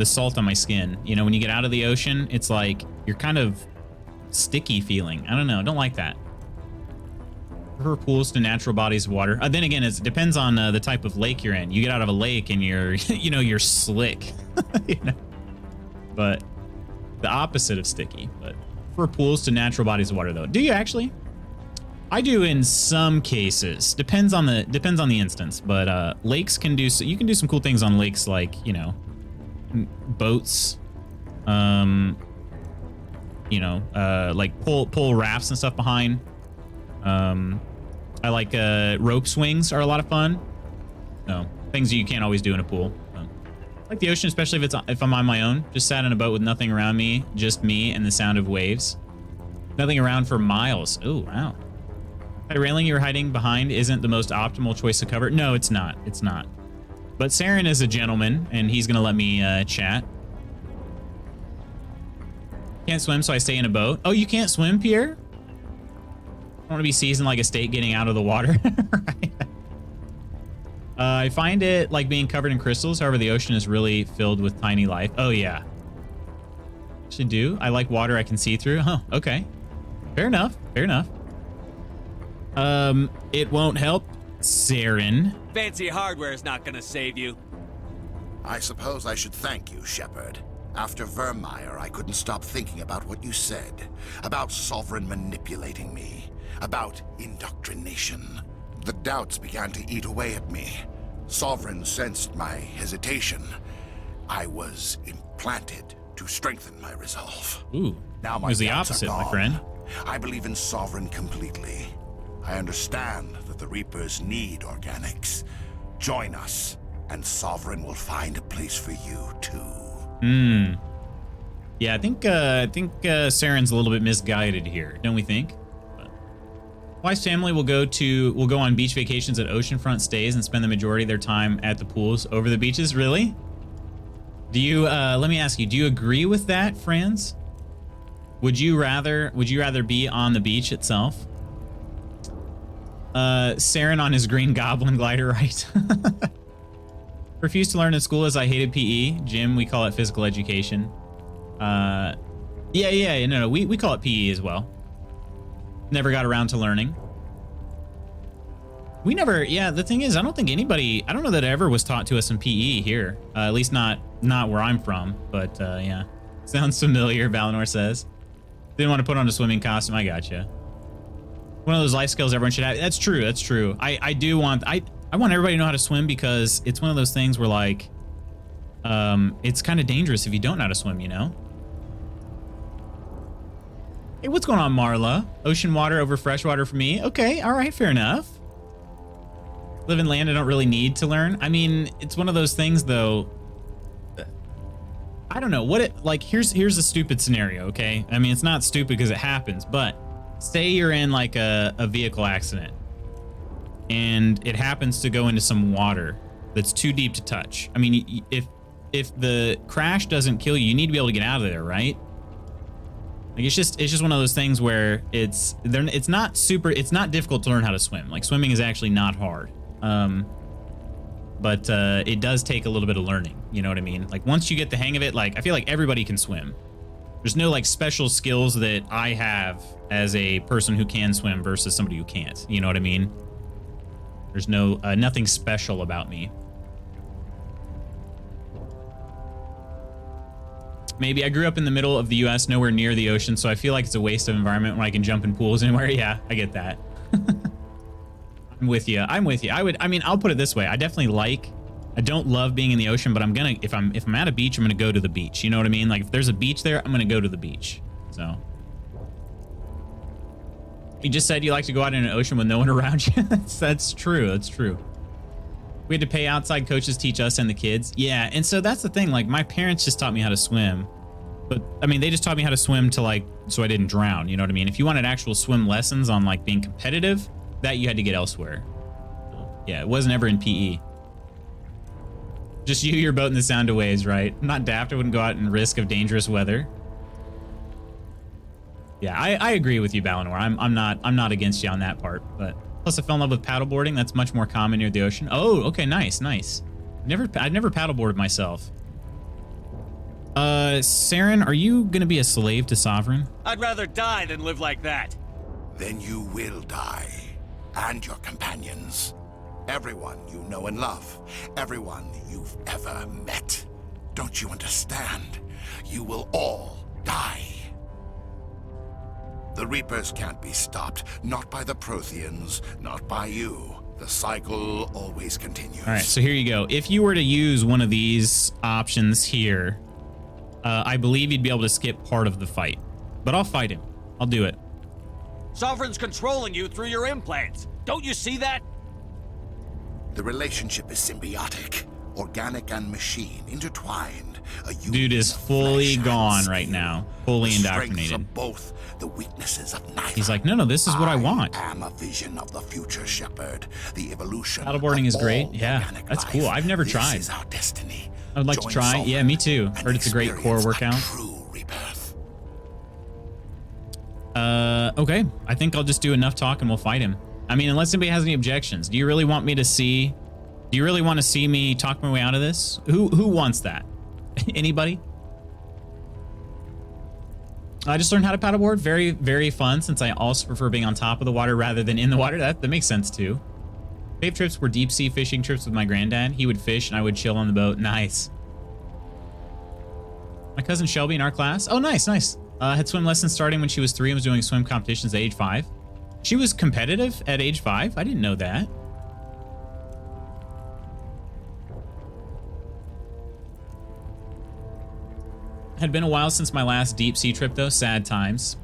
salt on my skin. You know, when you get out of the ocean, it's like you're kind of sticky feeling. I don't know. I don't like that. Prefer pools to natural bodies of water. Then again, it depends on the type of lake you're in. You get out of a lake and you're, you know, you're slick. You know? But the opposite of sticky. But prefer pools to natural bodies of water, though. Do you actually? I do in some cases. Depends on the instance. But lakes can do. So you can do some cool things on lakes, like, you know, boats. You know, like pull rafts and stuff behind. I like rope swings are a lot of fun. No, things that you can't always do in a pool. I like the ocean, especially if I'm on my own. Just sat in a boat with nothing around me, just me and the sound of waves. Nothing around for miles. Oh, wow. The railing you're hiding behind isn't the most optimal choice to cover. No, it's not. It's not. But Saren is a gentleman, and he's going to let me chat. Can't swim, so I stay in a boat. Oh, you can't swim, Pierre? I want to be seasoned like a steak getting out of the water. Right. I find it like being covered in crystals. However, the ocean is really filled with tiny life. Oh, yeah. Actually do. I like water I can see through. Huh, okay. Fair enough. Fair enough. It won't help, Saren. Fancy hardware is not gonna save you. I suppose I should thank you, Shepard. After Vermeer, I couldn't stop thinking about what you said. About Sovereign manipulating me. About indoctrination. The doubts began to eat away at me. Sovereign sensed my hesitation. I was implanted to strengthen my resolve. Ooh, now my it was the doubts are opposite, my gone. friend. I believe in Sovereign completely. I understand that the Reapers need organics. Join us, and Sovereign will find a place for you, too. Yeah, I think Saren's a little bit misguided here, don't we think? But Wife's family will go on beach vacations at oceanfront stays and spend the majority of their time at the pools over the beaches. Really? Do you? Let me ask you. Do you agree with that, Franz? Would you rather be on the beach itself? Saren on his green goblin glider, right? Refused to learn in school as I hated PE. Gym, we call it physical education. No, we call it PE as well. Never got around to learning. We never, yeah, the thing is, I don't know that it ever was taught to us in PE here. At least not where I'm from, but yeah. Sounds familiar, Valinor says. Didn't want to put on a swimming costume, I gotcha. One of those life skills everyone should have. That's true, that's true. I want everybody to know how to swim because it's one of those things where, like, it's kind of dangerous if you don't know how to swim, you know? Hey, what's going on, Marla? Ocean water over fresh water for me. Okay, all right, fair enough. Live in land I don't really need to learn. I mean, it's one of those things, though. I don't know what it, like, here's a stupid scenario, okay? I mean, it's not stupid because it happens, but say you're in like a vehicle accident and it happens to go into some water that's too deep to touch. I mean, if the crash doesn't kill you, you need to be able to get out of there, right? Like, it's just one of those things where it's not difficult to learn how to swim. Like, swimming is actually not hard. But it does take a little bit of learning, you know what I mean? Like, once you get the hang of it, like, I feel like everybody can swim. There's no, like, special skills that I have as a person who can swim versus somebody who can't, you know what I mean? There's no nothing special about me. Maybe I grew up in the middle of the US, nowhere near the ocean, so I feel like it's a waste of environment when I can jump in pools anywhere. Yeah, I get that. I'm with you. I'll put it this way. I don't love being in the ocean, but I'm gonna, if I'm at a beach, I'm gonna go to the beach. You know what I mean? Like, if there's a beach there, I'm gonna go to the beach. So. You just said you like to go out in an ocean with no one around you. That's true. That's true. We had to pay outside coaches teach us and the kids. Yeah, and so that's the thing. Like, my parents just taught me how to swim. But, I mean, they just taught me how to swim to, like, so I didn't drown. You know what I mean? If you wanted actual swim lessons on, like, being competitive, that you had to get elsewhere. Yeah, it wasn't ever in PE. Just you, your boat, and the sound of waves, right? I'm not daft. I wouldn't go out in risk of dangerous weather. Yeah, I agree with you, Valinor. I'm not against you on that part. But plus, I fell in love with paddleboarding. That's much more common near the ocean. Oh, okay, nice. I've never paddleboarded myself. Saren, are you gonna be a slave to Sovereign? I'd rather die than live like that. Then you will die. and your companions. Everyone you know and love. Everyone you've ever met. Don't you understand? You will all die. The Reapers can't be stopped. Not by the Protheans, not by you. The cycle always continues. All right, so here you go. If you were to use one of these options here, I believe you'd be able to skip part of the fight. But I'll fight him. I'll do it. Sovereign's controlling you through your implants. Don't you see that? The relationship is symbiotic, organic and machine, intertwined. A Dude is fully gone right now, fully indoctrinated. Of both, the weaknesses of neither. He's like, no, this is what I want. I am a vision of the future, Shepherd. The evolution. Paddleboarding is great. Yeah, that's cool. I've never tried. This is our destiny. I would like to try. Yeah, me too. Heard it's a great core workout. True rebirth. Okay. I think I'll just do enough talk and we'll fight him. I mean, unless anybody has any objections. Do you really want me to see? Do you really want to see me talk my way out of this? Who wants that? Anybody? I just learned how to paddleboard. Very, very fun, since I also prefer being on top of the water rather than in the water. That makes sense too. Fave trips were deep sea fishing trips with my granddad. He would fish and I would chill on the boat. Nice. My cousin Shelby in our class. Oh, nice, nice. Had swim lessons starting when she was 3 and was doing swim competitions at age 5. She was competitive at age 5? I didn't know that. Had been a while since my last deep sea trip though. Sad times.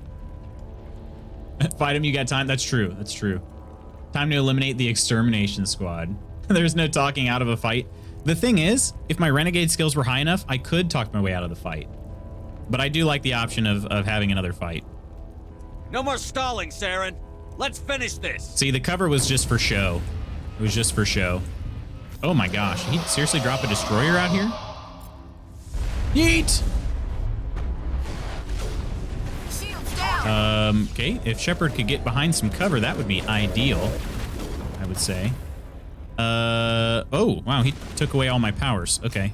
Fight him, you got time? That's true. That's true. Time to eliminate the extermination squad. There's no talking out of a fight. The thing is, if my renegade skills were high enough, I could talk my way out of the fight. But I do like the option of having another fight. No more stalling, Saren. Let's finish this. See, the cover was just for show. It was just for show. Oh my gosh, he'd seriously drop a destroyer out here? Yeet! Shields down. Okay, if Shepard could get behind some cover, that would be ideal, I would say. Oh, wow, he took away all my powers. Okay.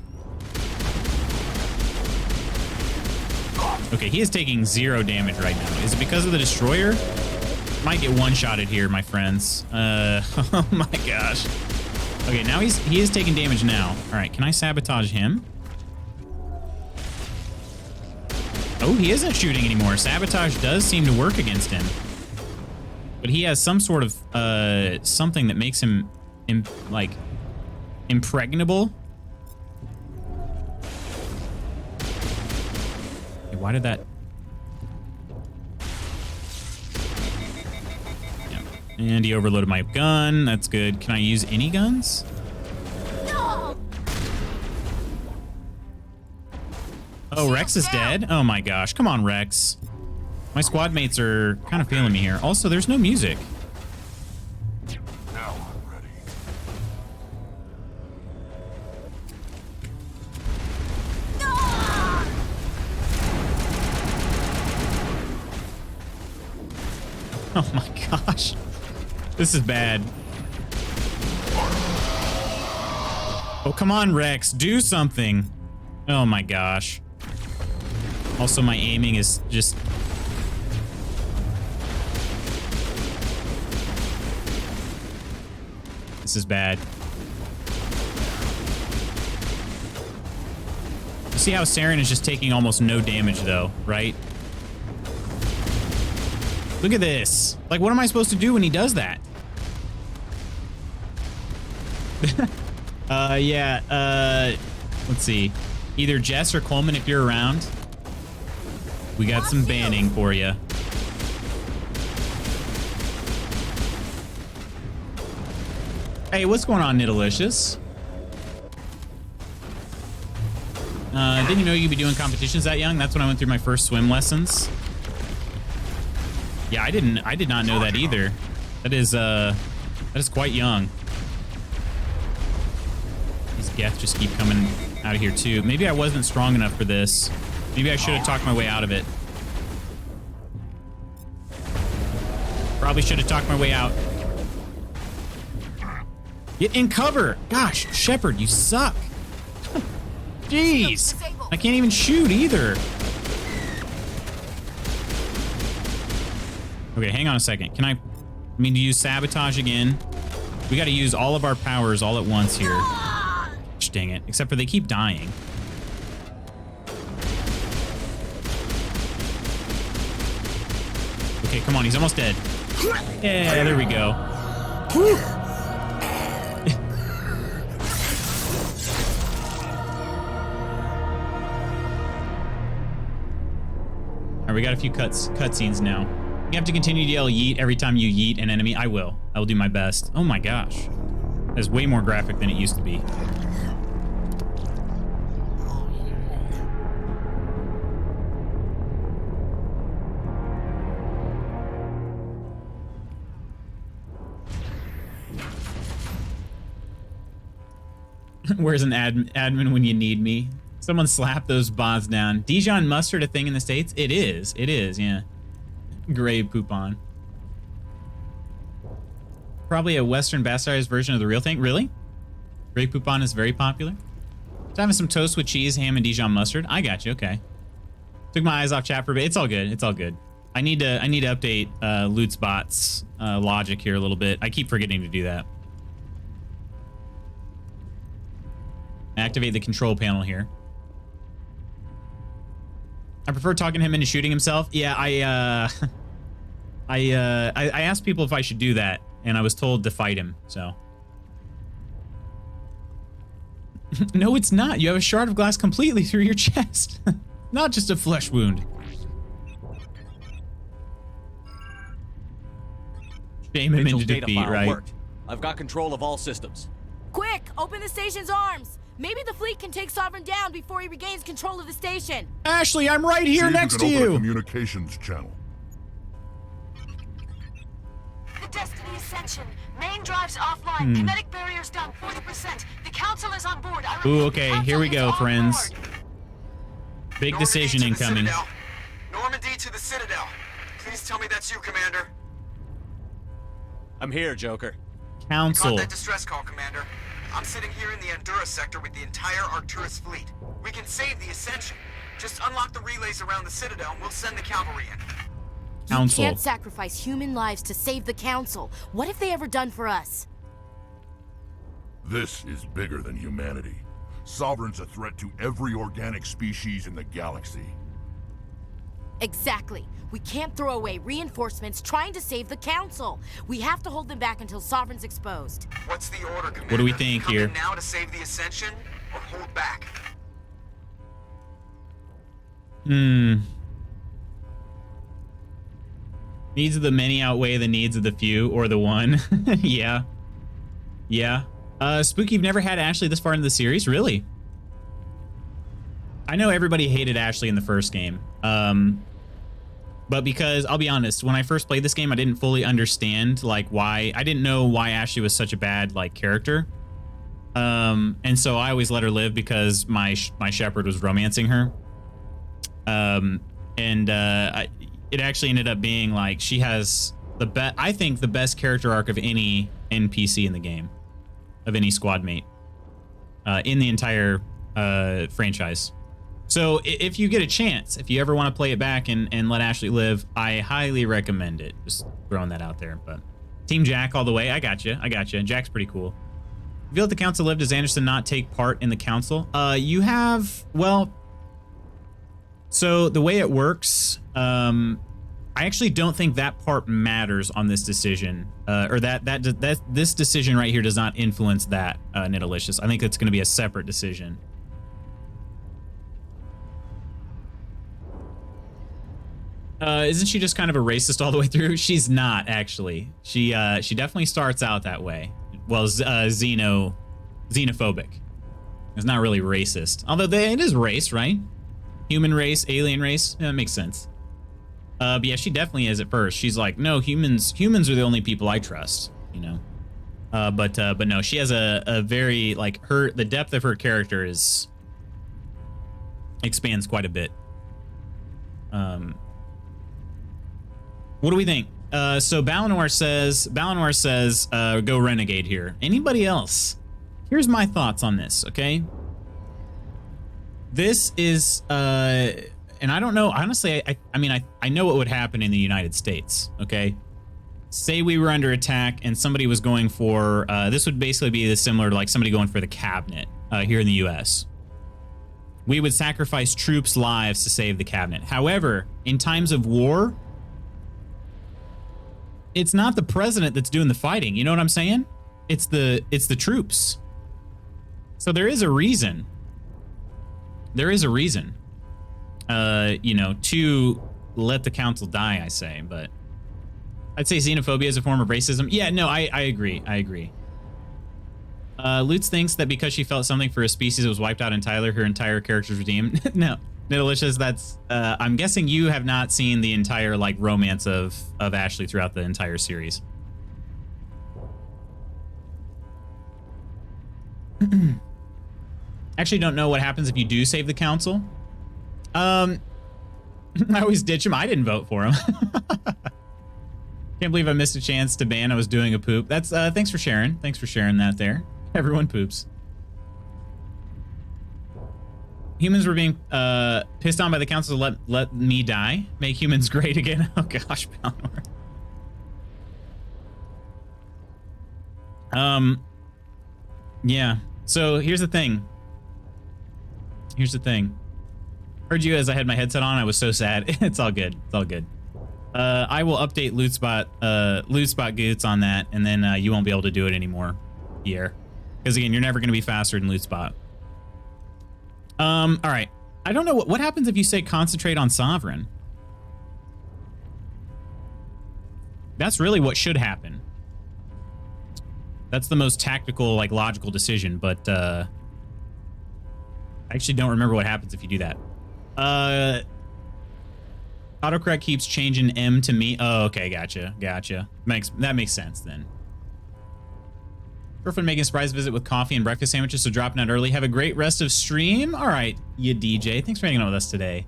Okay, he is taking 0 damage right now. Is it because of the destroyer? Might get one-shotted here, my friends. Oh my gosh. Okay, now he is taking damage now. All right, can I sabotage him? Oh, he isn't shooting anymore. Sabotage does seem to work against him. But he has some sort of, something that makes him, like, impregnable. Okay, why did that... And he overloaded my gun. That's good. Can I use any guns? No! Oh, Rex is dead? Oh my gosh. Come on, Rex. My squad mates are kind of feeling me here. Also, there's no music. Now I'm ready. Oh my gosh. This is bad. Oh, come on, Rex. Do something. Oh my gosh. Also, my aiming is just... This is bad. You see how Saren is just taking almost no damage, though, right? Look at this. Like, what am I supposed to do when he does that? Let's see. Either Jess or Coleman, if you're around. We got some banning for you. Hey, what's going on, Nidalicious? Didn't you know you'd be doing competitions that young? That's when I went through my first swim lessons. Yeah, I did not know that either. That is quite young. These Geth just keep coming out of here too. Maybe I wasn't strong enough for this. Maybe I should have talked my way out of it. Probably should have talked my way out. Get in cover! Gosh, Shepard, you suck. Jeez, I can't even shoot either. Okay, hang on a second. Can I I mean, to use sabotage again. We got to use all of our powers all at once here. Dang it. Except for they keep dying. Okay, come on. He's almost dead. Yeah, there we go. All right, we got a few cutscenes now. You have to continue to yell yeet every time you yeet an enemy. I will do my best. Oh my gosh. That's way more graphic than it used to be. Where's an admin when you need me? Someone slap those bots down. Dijon mustard a thing in the States? It is. It is, yeah. Gray poupon. Probably a Western bastardized version of the real thing. Really? Gray poupon is very popular. Just having some toast with cheese, ham, and Dijon mustard. I got you. Okay. Took my eyes off chat for a bit. It's all good. It's all good. I need to update Loot's bots logic here a little bit. I keep forgetting to do that. Activate the control panel here. I prefer talking to him into shooting himself. Yeah, I asked people if I should do that, and I was told to fight him, so. No, it's not. You have a shard of glass completely through your chest. Not just a flesh wound. Shame him into defeat, right? Worked. I've got control of all systems. Quick, open the station's arms. Maybe the fleet can take Sovereign down before he regains control of the station. Ashley, I'm right here next to you. you. A communications channel. The Destiny Ascension. Main drives offline. Kinetic barriers down 40%. The council is on board. Ooh, okay, here we go, friends. Big decision incoming. Normandy to the Citadel. Please tell me that's you, Commander. I'm here, Joker. Council. Caught that distress call, Commander. I'm sitting here in the Endura sector with the entire Arcturus fleet. We can save the Ascension. Just unlock the relays around the Citadel and we'll send the cavalry in. Council. You can't sacrifice human lives to save the Council. What have they ever done for us? This is bigger than humanity. Sovereign's a threat to every organic species in the galaxy. Exactly. We can't throw away reinforcements trying to save the Council. We have to hold them back until Sovereign's exposed. What's the order, Commander? What do we think Come here? in now to save the Ascension, or hold back? Needs of the many outweigh the needs of the few, or the one. Yeah. Yeah. Spooky, you've never had Ashley this far into the series? Really? I know everybody hated Ashley in the first game. But because, I'll be honest, when I first played this game, I didn't fully understand, like, why... I didn't know why Ashley was such a bad, like, character. And so I always let her live because my shepherd was romancing her. It actually ended up being, like, she has I think the best character arc of any NPC in the game. Of any squad mate. In the entire franchise. So if you get a chance, if you ever want to play it back and let Ashley live, I highly recommend it. Just throwing that out there. But Team Jack all the way. I got you. Jack's pretty cool. If you let the council live, does Anderson not take part in the council? You have, well, so the way it works, I actually don't think that part matters on this decision, or that this decision right here does not influence that, Nidalicious. I think it's going to be a separate decision. Isn't she just kind of a racist all the way through? She's not, actually. She definitely starts out that way. Well, xenophobic. It's not really racist. Although it is race, right? Human race, alien race. Yeah, that makes sense. But yeah, she definitely is at first. She's like, no, humans are the only people I trust, you know? But no, she has a very, like, the depth of her character expands quite a bit. What do we think? So Balinor says, go renegade here. Anybody else? Here's my thoughts on this, okay? This is, and I don't know, honestly, I mean, I know what would happen in the United States, okay? say we were under attack and somebody was going for, this would basically be similar to like somebody going for the cabinet here in the US. We would sacrifice troops' lives to save the cabinet. However, in times of war, it's not the president that's doing the fighting. You know what I'm saying? It's the troops. So there is a reason. There is a reason, you know, to let the council die, I say, but I'd say xenophobia is a form of racism. Yeah, no, I agree. I agree. Lutz thinks that because she felt something for a species that was wiped out in Tyler, her entire character's redeemed. No, Delicious, that's, I'm guessing you have not seen the entire, like, romance of Ashley throughout the entire series. Actually don't know what happens if you do save the council. I always ditch him. I didn't vote for him. Can't believe I missed a chance to ban. I was doing a poop. That's thanks for sharing. Thanks for sharing that there. Everyone poops. Humans were being pissed on by the council to let me die. Make humans great again. Oh gosh, Balnor. Yeah. So here's the thing. Here's the thing. Heard you as I had my headset on. I was so sad. It's all good. It's all good. I will update Lootspot Goots on that, and then you won't be able to do it anymore here. Because again, you're never going to be faster than Lootspot. All right. I don't know what happens if you say concentrate on Sovereign. That's really what should happen. That's the most tactical, like, logical decision, but I actually don't remember what happens if you do that. Autocorrect keeps changing M to me. Oh, okay, gotcha. That makes sense then. Girlfriend making a surprise visit with coffee and breakfast sandwiches, so dropping out early. Have a great rest of stream. All right, you DJ. Thanks for hanging out with us today.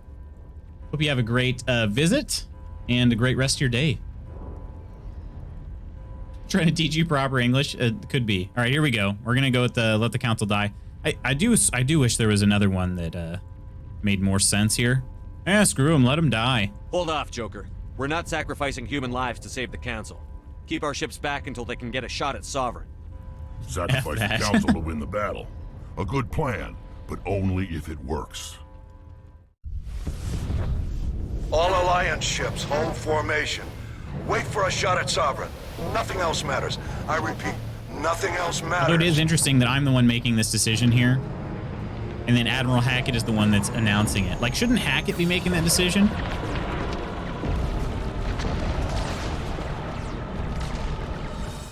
Hope you have a great visit and a great rest of your day. Trying to teach you proper English. Could be. All right, here we go. We're gonna go with the let the council die. I do wish there was another one that made more sense here. Eh, screw him. Let him die. Hold off, Joker. We're not sacrificing human lives to save the council. Keep our ships back until they can get a shot at Sovereign. Sacrifice the council to win the battle. A good plan, but only if it works. All Alliance ships, hold formation. Wait for a shot at Sovereign. Nothing else matters. I repeat, nothing else matters. Although it is interesting that I'm the one making this decision here, and then Admiral Hackett is the one that's announcing it. Like, shouldn't Hackett be making that decision?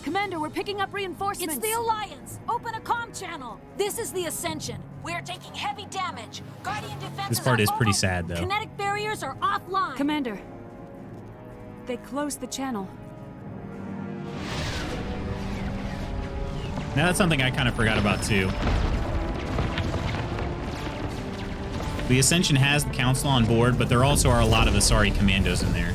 Commander, we're picking up reinforcements. It's the Alliance. Open a comm channel. This is the Ascension. We're taking heavy damage. Guardian defenses. This part is pretty over. sad, though. Kinetic barriers are offline. Commander, they closed the channel. Now that's something I kind of forgot about, too. The Ascension has the Council on board, but there also are a lot of Asari commandos in there.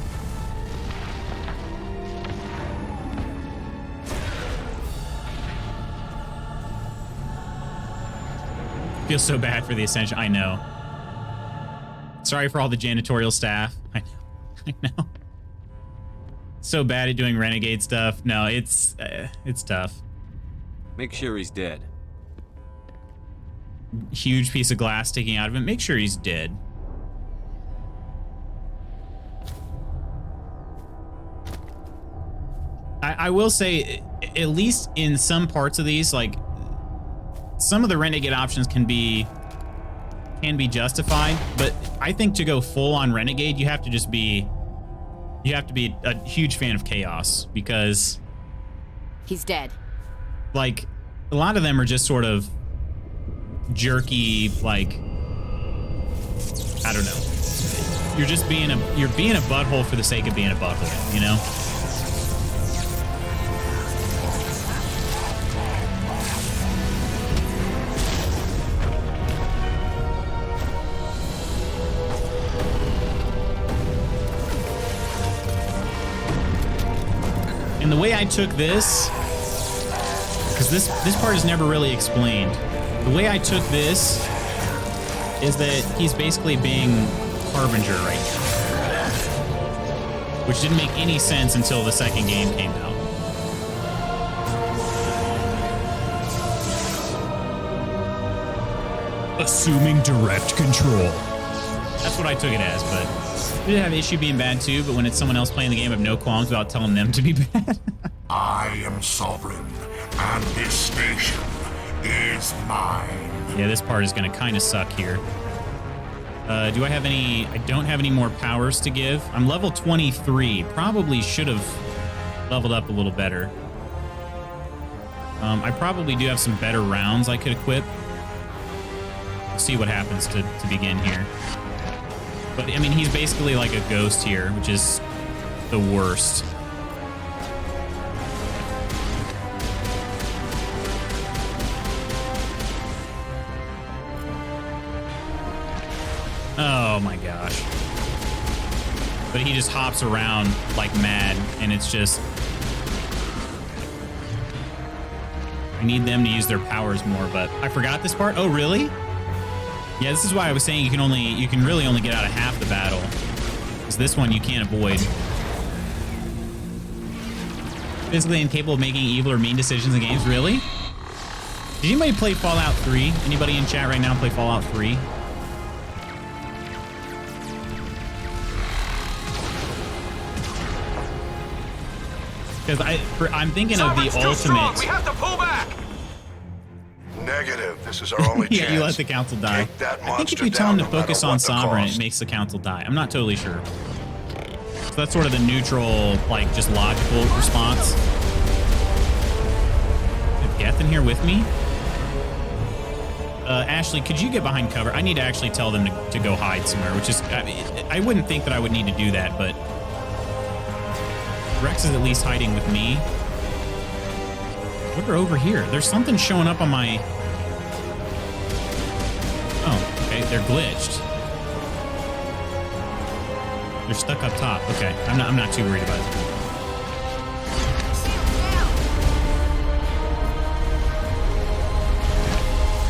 Feels so bad for the Ascension. I know. Sorry for all the janitorial staff. I know. So bad at doing renegade stuff. No, it's tough. Make sure he's dead. Huge piece of glass sticking out of him. Make sure he's dead. I will say, at least in some parts of these, like, some of the renegade options can be justified, but I think to go full on renegade, you have to be a huge fan of chaos, because he's dead. Like, a lot of them are just sort of jerky, like, I don't know. You're just being a butthole for the sake of being a butthole, you know? And the way I took this, because this part is never really explained. The way I took this is that he's basically being Harbinger right now. which didn't make any sense until the second game came out. Assuming direct control. That's what I took it as, but it did have issue being bad too, but when it's someone else playing the game, I have no qualms about telling them to be bad. I am sovereign, and this station is mine. Yeah, this part is going to kind of suck here. Do I have any... I don't have any more powers to give. I'm level 23. Probably should have leveled up a little better. I probably do have some better rounds I could equip. We'll see what happens to begin here. But, I mean, he's basically like a ghost here, which is the worst. Oh my gosh. But he just hops around like mad, and it's just... I need them to use their powers more, but I forgot this part. Oh, really? Yeah, this is why I was saying you can really only get out of half the battle. Because this one you can't avoid. Physically incapable of making evil or mean decisions in games, really? Did anybody play Fallout 3? Anybody in chat right now play Fallout 3? Because I'm thinking of the ultimate. We have to pull back. Negative. This is our only chance. Yeah, you let the council die. I think if you tell them to focus on Sovereign, it makes the council die. I'm not totally sure. So that's sort of the neutral, like, just logical response. Is Geth in here with me? Ashley, could you get behind cover? I need to actually tell them to go hide somewhere, which is... I wouldn't think that I would need to do that, but... Rex is at least hiding with me. What are over here? There's something showing up on my... Oh, okay. They're glitched. They're stuck up top. Okay. I'm not too worried about it.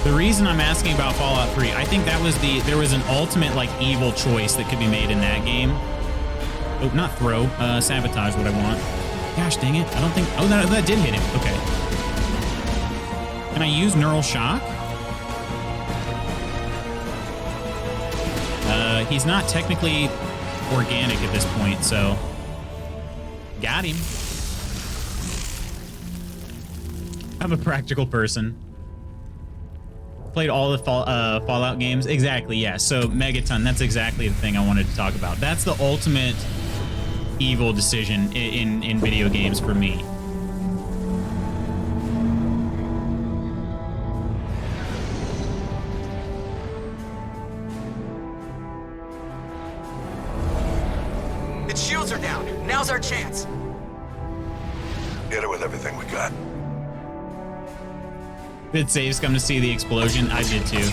The reason I'm asking about Fallout 3, I think that was there was an ultimate, like, evil choice that could be made in that game. Oh, not throw. Sabotage what I want. Gosh dang it. I don't think... Oh, that did hit him. Okay. Can I use Neural Shock? He's not technically organic at this point, so... Got him. I'm a practical person. Played all the Fallout games. Exactly, yeah. So, Megaton, that's exactly the thing I wanted to talk about. That's the ultimate... evil decision in video games for me. Its shields are down. Now's our chance. Hit it with everything we got. Did Saves come to see the explosion? I did too.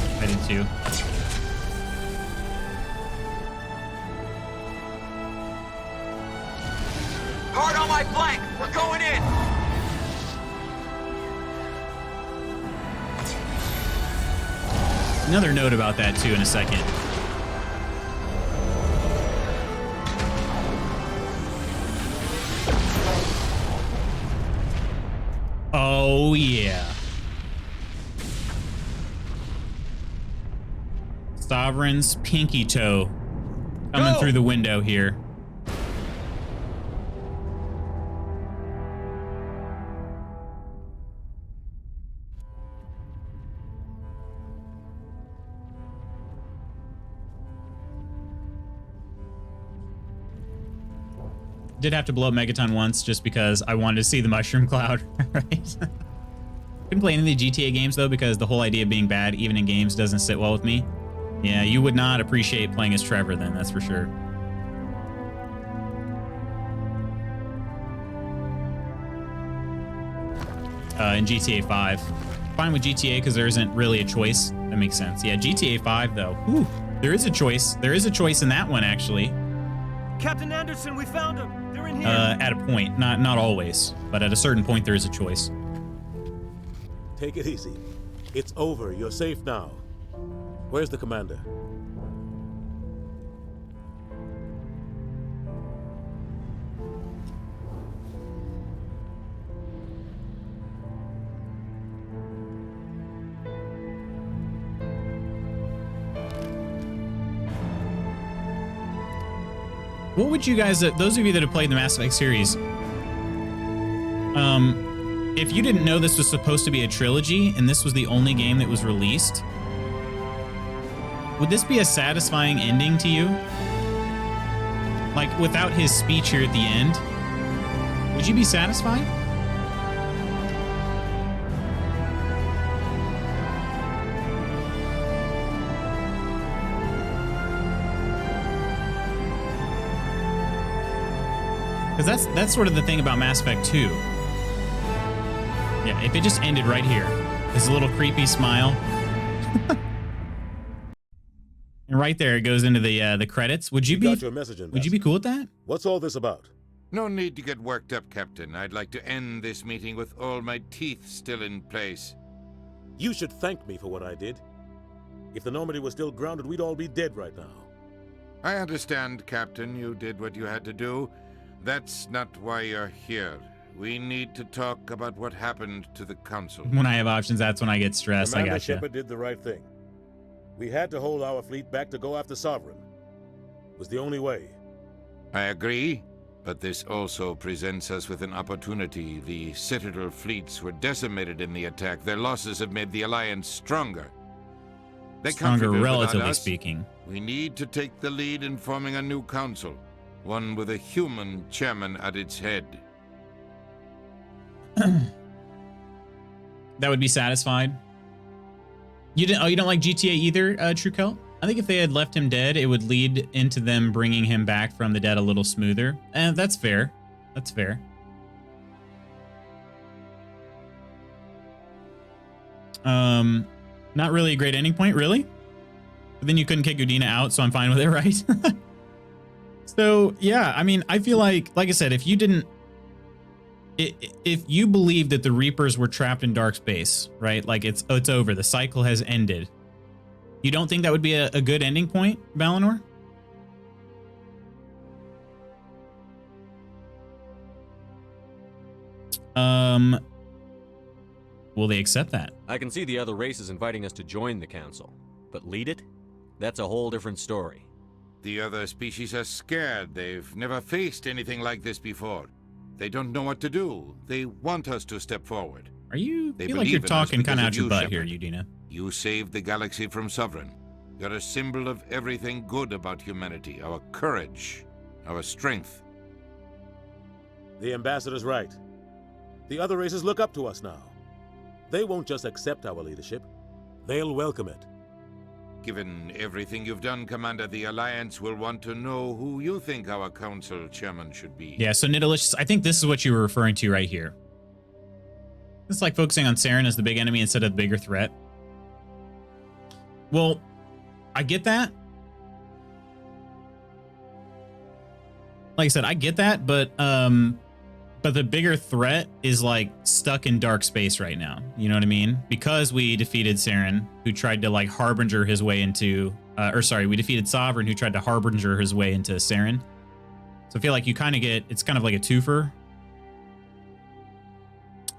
Hard on my flank. We're going in. Another note about that too in a second. Oh yeah. Sovereign's pinky toe coming through the window here. Did have to blow up Megaton once just because I wanted to see the mushroom cloud, right? Couldn't play any of the GTA games though because the whole idea of being bad, even in games, doesn't sit well with me. Yeah, you would not appreciate playing as Trevor then, that's for sure. In GTA 5. Fine with GTA because there isn't really a choice. That makes sense. Yeah, GTA 5 though. Whew, there is a choice. There is a choice in that one actually. Captain Anderson, we found him. They're in here. At a point, not always, but at a certain point there is a choice. Take it easy. It's over. You're safe now. Where's the commander? What would you guys, those of you that have played the Mass Effect series, if you didn't know this was supposed to be a trilogy and this was the only game that was released, would this be a satisfying ending to you? Like, without his speech here at the end, would you be satisfied? Because that's sort of the thing about Mass Effect 2. Yeah, if it just ended right here, his little creepy smile. And right there, it goes into the credits. Would you got your message, would you be cool with that? What's all this about? No need to get worked up, Captain. I'd like to end this meeting with all my teeth still in place. You should thank me for what I did. If the Normandy was still grounded, we'd all be dead right now. I understand, Captain. You did what you had to do. That's not why you're here. We need to talk about what happened to the Council. When I have options, that's when I get stressed. Commander I gotcha. Shepard did the right thing. We had to hold our fleet back to go after Sovereign. It was the only way. I agree, but this also presents us with an opportunity. The Citadel fleets were decimated in the attack. Their losses have made the Alliance stronger. Stronger, relatively speaking. We need to take the lead in forming a new council, one with a human chairman at its head. That would be satisfied. You didn't? Oh, you don't like GTA either, True Celt? I think if they had left him dead, it would lead into them bringing him back from the dead a little smoother. And that's fair. That's fair. Not really a great ending point, really. But then you couldn't kick Udina out, so I'm fine with it, right? So yeah, I mean, I feel like I said, if you didn't, if you believe that the Reapers were trapped in dark space, right? Like it's over, the cycle has ended. You don't think that would be a good ending point, Valinor? Will they accept that? I can see the other races inviting us to join the council, but lead it? That's a whole different story. The other species are scared. They've never faced anything like this before. They don't know what to do. They want us to step forward. Are you? They feel like you're believe in us talking kind of out because your you, butt Shepard. here, Udina. You saved the galaxy from Sovereign. You're a symbol of everything good about humanity. Our courage, our strength. The ambassador's right. The other races look up to us now. They won't just accept our leadership. They'll welcome it. Given everything you've done, Commander, the Alliance will want to know who you think our council chairman should be. Yeah, so Nidalicious, I think this is what you were referring to right here. It's like focusing on Saren as the big enemy instead of the bigger threat. Well, I get that. Like I said, I get that, but the bigger threat is like stuck in dark space right now. You know what I mean? Because we defeated Saren, who tried to like harbinger his way into, we defeated Sovereign, who tried to harbinger his way into Saren. So I feel like you kind of get, it's kind of like a twofer.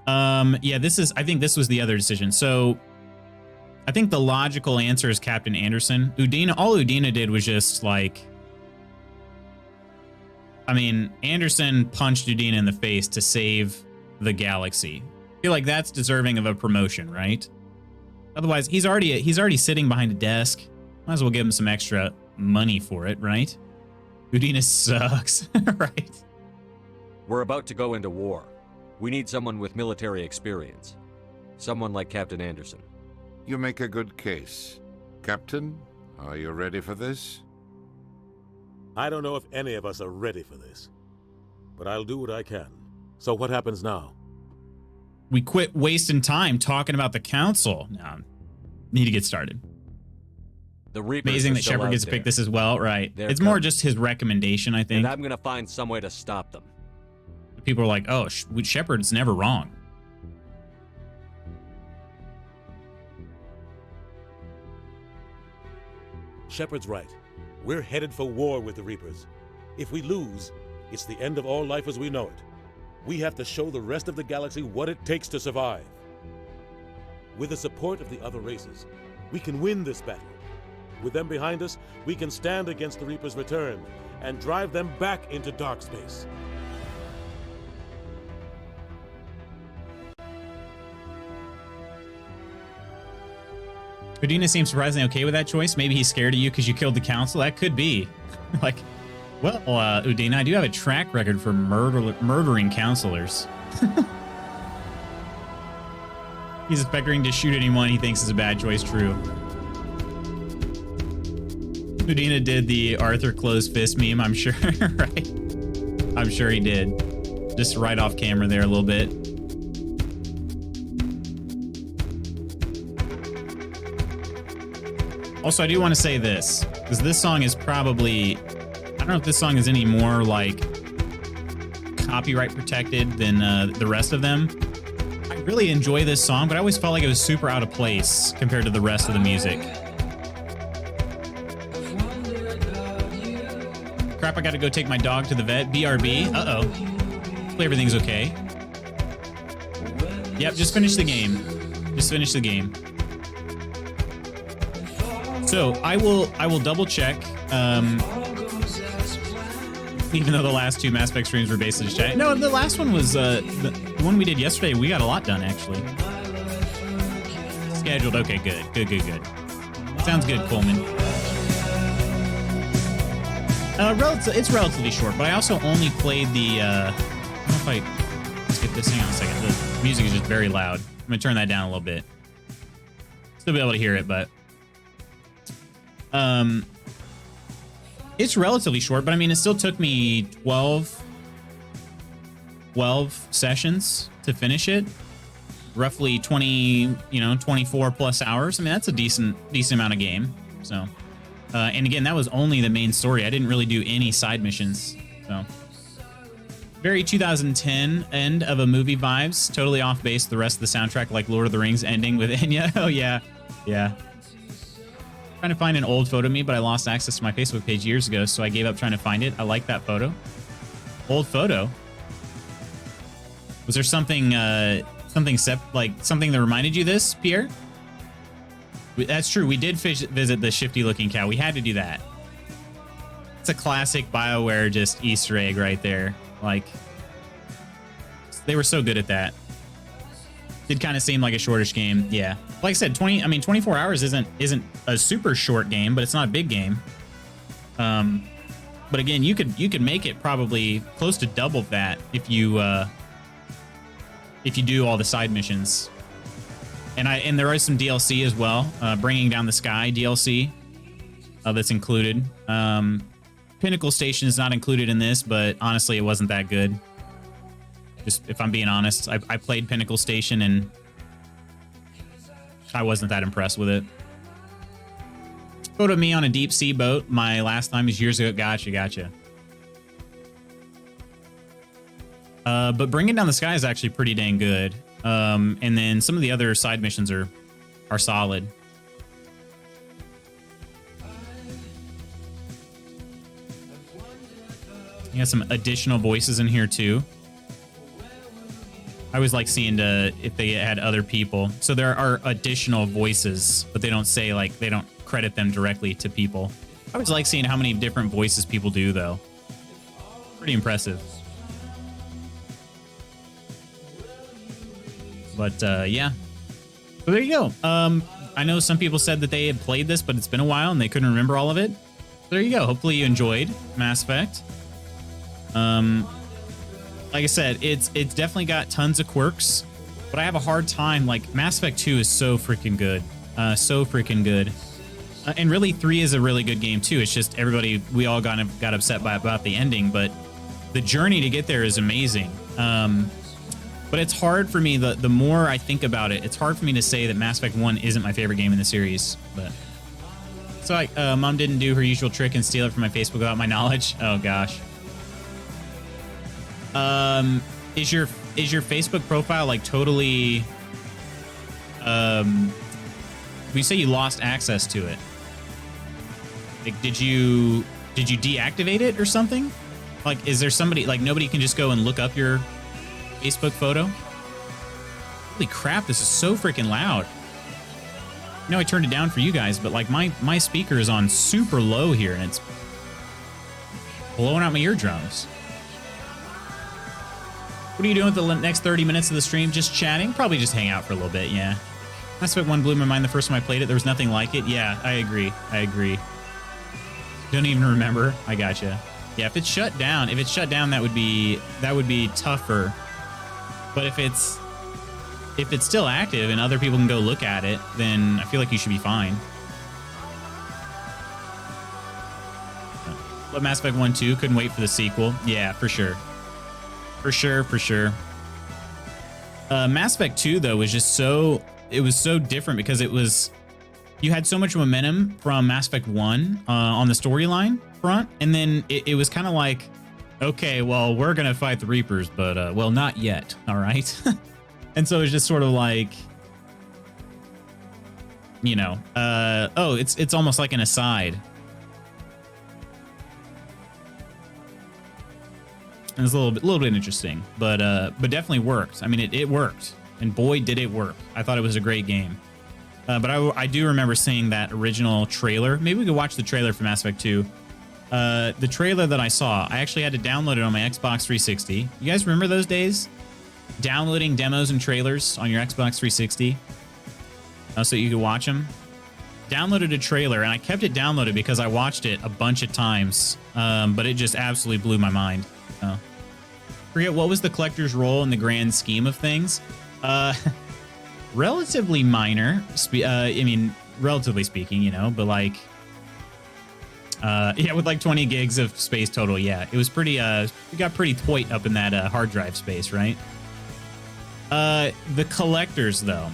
Yeah, I think this was the other decision. So I think the logical answer is Captain Anderson. All Udina did was just like, I mean, Anderson punched Udina in the face to save the galaxy. I feel like that's deserving of a promotion, right? Otherwise, he's already sitting behind a desk. Might as well give him some extra money for it, right? Udina sucks, right? We're about to go into war. We need someone with military experience. Someone like Captain Anderson. You make a good case. Captain, are you ready for this? I don't know if any of us are ready for this, but I'll do what I can. So what happens now? We quit wasting time talking about the council. No, need to get started. The Reapers Amazing are that still Shepard out gets to pick there. this as well, right? They're It's more coming. just his recommendation, I think. And I'm gonna find some way to stop them. People are like, oh, Shepard's never wrong. Shepard's right. We're headed for war with the Reapers. If we lose, it's the end of all life as we know it. We have to show the rest of the galaxy what it takes to survive. With the support of the other races, we can win this battle. With them behind us, we can stand against the Reapers' return and drive them back into dark space. Udina seems surprisingly okay with that choice. Maybe he's scared of you because you killed the council. That could be. Like, well, Udina, I do have a track record for murdering counselors. He's expecting to shoot anyone he thinks is a bad choice. True. Udina did the Arthur closed fist meme, I'm sure, right? I'm sure he did. Just right off camera there a little bit. Also, I do want to say this, because this song is probably, I don't know if this song is any more like copyright protected than the rest of them. I really enjoy this song, but I always felt like it was super out of place compared to the rest of the music. Crap, I gotta go take my dog to the vet. BRB. Uh-oh. Hopefully everything's okay. Yep, just finish the game. Just finish the game. So I will double check. Even though the last two Mass Effect streams were based in chat. No, the last one was the one we did yesterday. We got a lot done actually. Scheduled. Okay, good. Sounds good, Coleman. It's relatively short, but I also only played the. I don't know if let's get this. Hang on a second. The music is just very loud. I'm gonna turn that down a little bit. Still be able to hear it, but. It's relatively short, but I mean, it still took me 12 sessions to finish it. Roughly 24 plus hours. I mean, that's a decent amount of game. So, and again, that was only the main story. I didn't really do any side missions. So, very 2010 end of a movie vibes. Totally off base. The rest of the soundtrack, like Lord of the Rings ending with Enya. Oh yeah. Trying to find an old photo of me, but I lost access to my Facebook page years ago, so I gave up trying to find it. I like that photo. Old photo. Was there something something that reminded you of this, Pierre? That's true. We did visit the shifty-looking cow. We had to do that. It's a classic BioWare just Easter egg right there. Like, they were so good at that. Did kind of seem like a shortish game. Yeah. Like I said, 24 hours isn't a super short game, but it's not a big game. But again, you could make it probably close to double that if you do all the side missions. And there is some DLC as well, Bringing Down the Sky DLC that's included. Pinnacle Station is not included in this, but honestly, it wasn't that good. Just if I'm being honest, I played Pinnacle Station and I wasn't that impressed with it. Photo of me on a deep sea boat. My last time was years ago. Gotcha. But Bringing Down the Sky is actually pretty dang good. And then some of the other side missions are solid. You got some additional voices in here too. I always like seeing if they had other people. So there are additional voices, but they don't say, like, they don't credit them directly to people. I always like seeing how many different voices people do, though. Pretty impressive. But, yeah. So there you go. I know some people said that they had played this, but it's been a while and they couldn't remember all of it. So there you go. Hopefully you enjoyed Mass Effect. Like I said, it's definitely got tons of quirks, but I have a hard time. Like, Mass Effect 2 is so freaking good. And really, 3 is a really good game, too. It's just we all got upset about the ending, but the journey to get there is amazing. But it's hard for me, the more I think about it, it's hard for me to say that Mass Effect 1 isn't my favorite game in the series. But so, Mom didn't do her usual trick and steal it from my Facebook without my knowledge. Oh, gosh. Is your Facebook profile like totally you say you lost access to it? Like, did you deactivate it or something? Like, is there somebody, like, nobody can just go and look up your Facebook photo? Holy crap, this is so freaking loud. I know I turned it down for you guys, but like my speaker is on super low here and it's blowing out my eardrums. What are you doing with the next 30 minutes of the stream? Just chatting? Probably just hang out for a little bit, yeah. Mass Effect 1 blew my mind the first time I played it. There was nothing like it. Yeah, I agree. I agree. Don't even remember. I gotcha. Yeah, if it's shut down, that would be tougher. But if it's still active and other people can go look at it, then I feel like you should be fine. But Mass Effect 1 2, couldn't wait for the sequel. Yeah, for sure. For sure. Mass Effect 2 though was just so different because you had so much momentum from Mass Effect 1 on the storyline front, and then it was kind of like, okay, well, we're gonna fight the Reapers, but well, not yet, all right. And so it's just sort of like, you know, oh, it's almost like an aside. And it's a little bit interesting, but definitely worked. I mean, it worked, and boy, did it work. I thought it was a great game. But I do remember seeing that original trailer. Maybe we could watch the trailer for Mass Effect 2. The trailer that I saw, I actually had to download it on my Xbox 360. You guys remember those days? Downloading demos and trailers on your Xbox 360 so you could watch them. Downloaded a trailer, and I kept it downloaded because I watched it a bunch of times, but it just absolutely blew my mind. Forget what was the collector's role in the grand scheme of things. Relatively minor. I mean, relatively speaking, you know, but like, yeah, with like 20 gigs of space total, yeah, it was pretty. It got pretty tight up in that hard drive space, right? The collectors, though.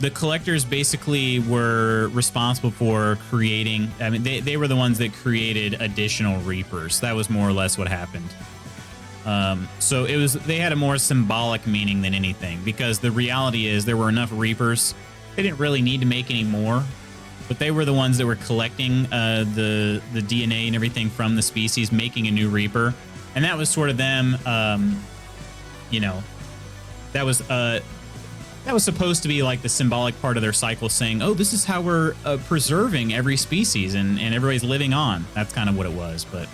The collectors basically were responsible for creating. I mean, they were the ones that created additional Reapers. That was more or less what happened. So they had a more symbolic meaning than anything, because the reality is there were enough Reapers. They didn't really need to make any more, but they were the ones that were collecting the DNA and everything from the species, making a new Reaper, and that was sort of them. You know, that was supposed to be like the symbolic part of their cycle, saying, "Oh, this is how we're preserving every species and everybody's living on." That's kind of what it was, but.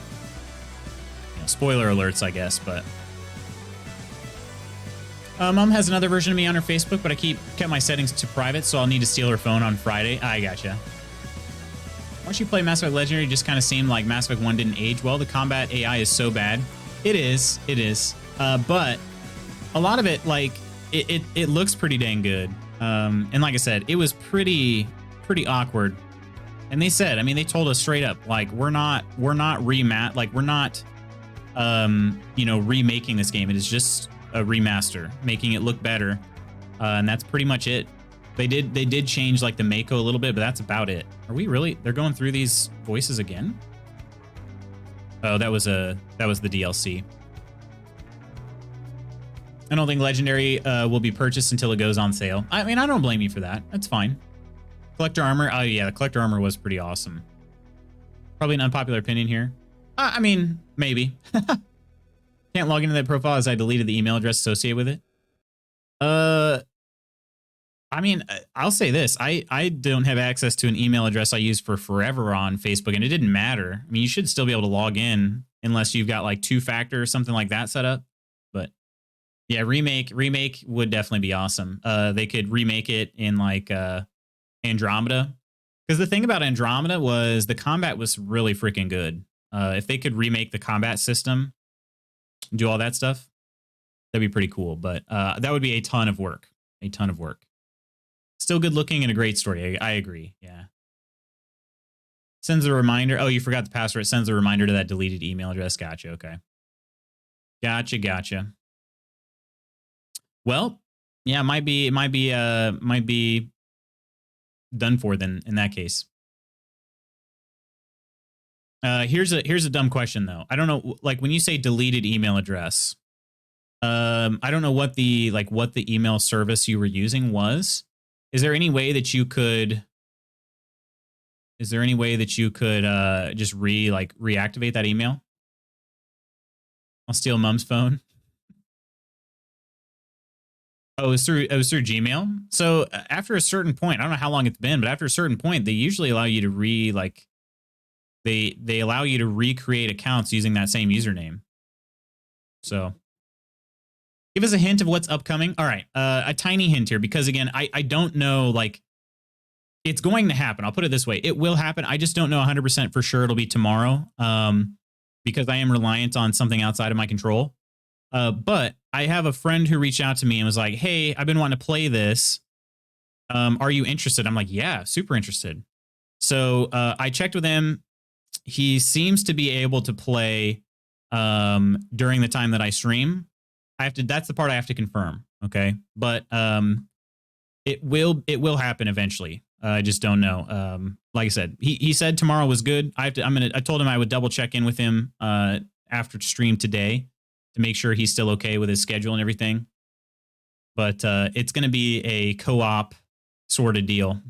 Spoiler alerts, I guess, but Mom has another version of me on her Facebook, but I kept my settings to private, so I'll need to steal her phone on Friday. I gotcha. Once you play Mass Effect Legendary, it just kind of seemed like Mass Effect 1 didn't age well. The combat AI is so bad. It is. But a lot of it, like, it looks pretty dang good. And like I said, it was pretty awkward. And they said, I mean, they told us straight up, like, we're not remaking this game. It is just a remaster, making it look better, and that's pretty much it. They did change like the Mako a little bit, but that's about it. Are we really? They're going through these voices again? Oh, that was the DLC. I don't think Legendary will be purchased until it goes on sale. I mean, I don't blame you for that. That's fine. Collector armor. Oh yeah, the collector armor was pretty awesome. Probably an unpopular opinion here. I mean, maybe. Can't log into that profile as I deleted the email address associated with it. I mean, I'll say this. I don't have access to an email address I used for forever on Facebook, and it didn't matter. I mean, you should still be able to log in unless you've got like 2-factor or something like that set up. But yeah, remake would definitely be awesome. They could remake it in like Andromeda. Because the thing about Andromeda was the combat was really freaking good. If they could remake the combat system, do all that stuff, that'd be pretty cool. But that would be a ton of work. A ton of work. Still good looking and a great story. I agree. Yeah. Sends a reminder. Oh, you forgot the password. It sends a reminder to that deleted email address. Gotcha. Okay. Gotcha. Well, yeah, might be done for then in that case. Here's a dumb question though. I don't know, like when you say deleted email address, I don't know what the email service you were using was. Is there any way that you could just reactivate that email? I'll steal Mom's phone. Oh, it was through Gmail. So after a certain point, I don't know how long it's been, but after a certain point, they usually allow you to they allow you to recreate accounts using that same username. So give us a hint of what's upcoming. All right, a tiny hint here, because again, I don't know, like, it's going to happen. I'll put it this way. It will happen. I just don't know 100% for sure it'll be tomorrow, because I am reliant on something outside of my control. But I have a friend who reached out to me and was like, hey, I've been wanting to play this. Are you interested? I'm like, yeah, super interested. So I checked with him. He seems to be able to play during the time that I stream. That's the part I have to confirm. Okay. But it will happen eventually. I just don't know. Like I said, he said tomorrow was good. I told him I would double check in with him after stream today to make sure he's still okay with his schedule and everything. But it's going to be a co-op sort of deal.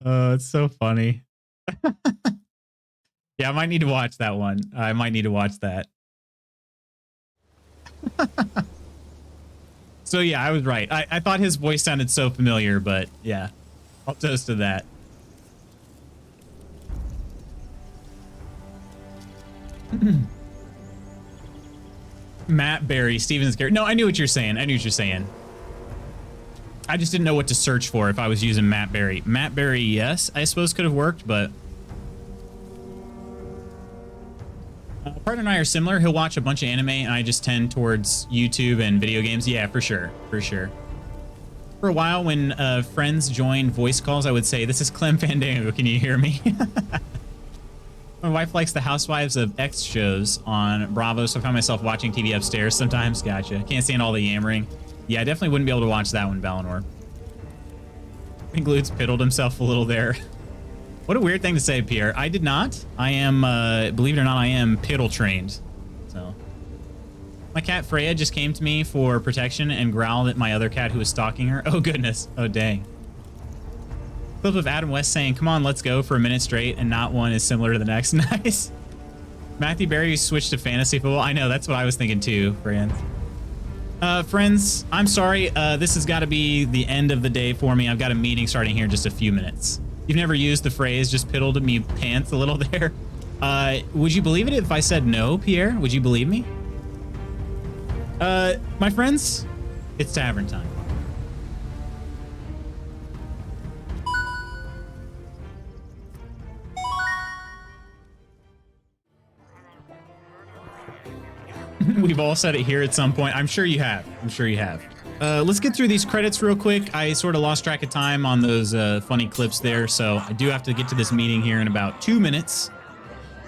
Oh, it's so funny. Yeah, I might need to watch that one. I might need to watch that. So yeah, I was right. I thought his voice sounded so familiar, but yeah, I'll toast to that. Matt Berry, Steven's character. No, I knew what you're saying. I knew what you're saying. I just didn't know what to search for if I was using Matt Berry. Matt Berry, yes, I suppose could have worked, but... partner and I are similar. He'll watch a bunch of anime, and I just tend towards YouTube and video games. Yeah, for sure. For sure. For a while, when friends joined voice calls, I would say, "This is Clem Fandango. Can you hear me?" My wife likes the Housewives of X shows on Bravo, so I find myself watching TV upstairs sometimes. Gotcha. Can't stand all the yammering. Yeah, I definitely wouldn't be able to watch that one, Valinor. I think Lutz piddled himself a little there. What a weird thing to say, Pierre. I did not. I am, believe it or not, I am piddle trained. So, my cat Freya just came to me for protection and growled at my other cat who was stalking her. Oh, goodness. Oh, dang. Clip of Adam West saying, "Come on, let's go," for a minute straight, and not one is similar to the next. Nice. Matthew Berry switched to fantasy football. I know, that's what I was thinking too, friends. Friends, I'm sorry. This has got to be the end of the day for me. I've got a meeting starting here in just a few minutes. You've never used the phrase "just piddled me pants" a little there? Would you believe it if I said no, Pierre? Would you believe me? My friends, it's tavern time. We've all said it here at some point. I'm sure you have. I'm sure you have. Let's get through these credits real quick. I sort of lost track of time on those funny clips there, so I do have to get to this meeting here in about 2 minutes.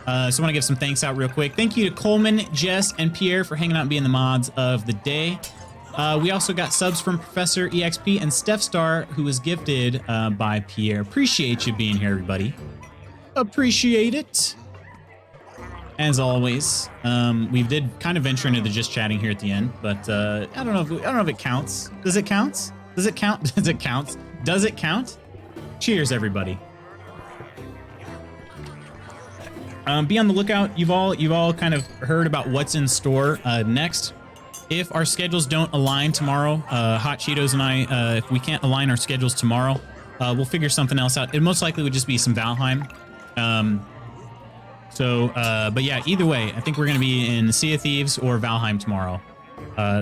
So I want to give some thanks out real quick. Thank you to Coleman, Jess, and Pierre for hanging out and being the mods of the day. We also got subs from Professor EXP and Steph Star, who was gifted by Pierre. Appreciate you being here, everybody. Appreciate it. As always, we did kind of venture into the just chatting here at the end, but I don't know if it counts. Does it count? Does it count? Does it count? Does it count? Cheers, everybody. Be on the lookout. You've all kind of heard about what's in store next. If our schedules don't align tomorrow, Hot Cheetos and I, if we can't align our schedules tomorrow, we'll figure something else out. It most likely would just be some Valheim. But yeah, either way, I think we're going to be in Sea of Thieves or Valheim tomorrow.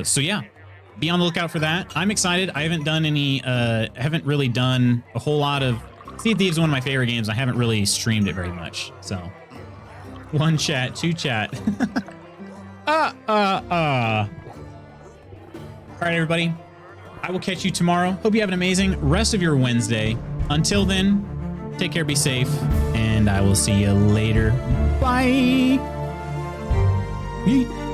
So yeah, be on the lookout for that. I'm excited. I haven't done haven't really done a whole lot of... Sea of Thieves is one of my favorite games. I haven't really streamed it very much, so... 1 chat, 2 chat. All right, everybody. I will catch you tomorrow. Hope you have an amazing rest of your Wednesday. Until then, take care, be safe, and I will see you later. Bye. Yeet.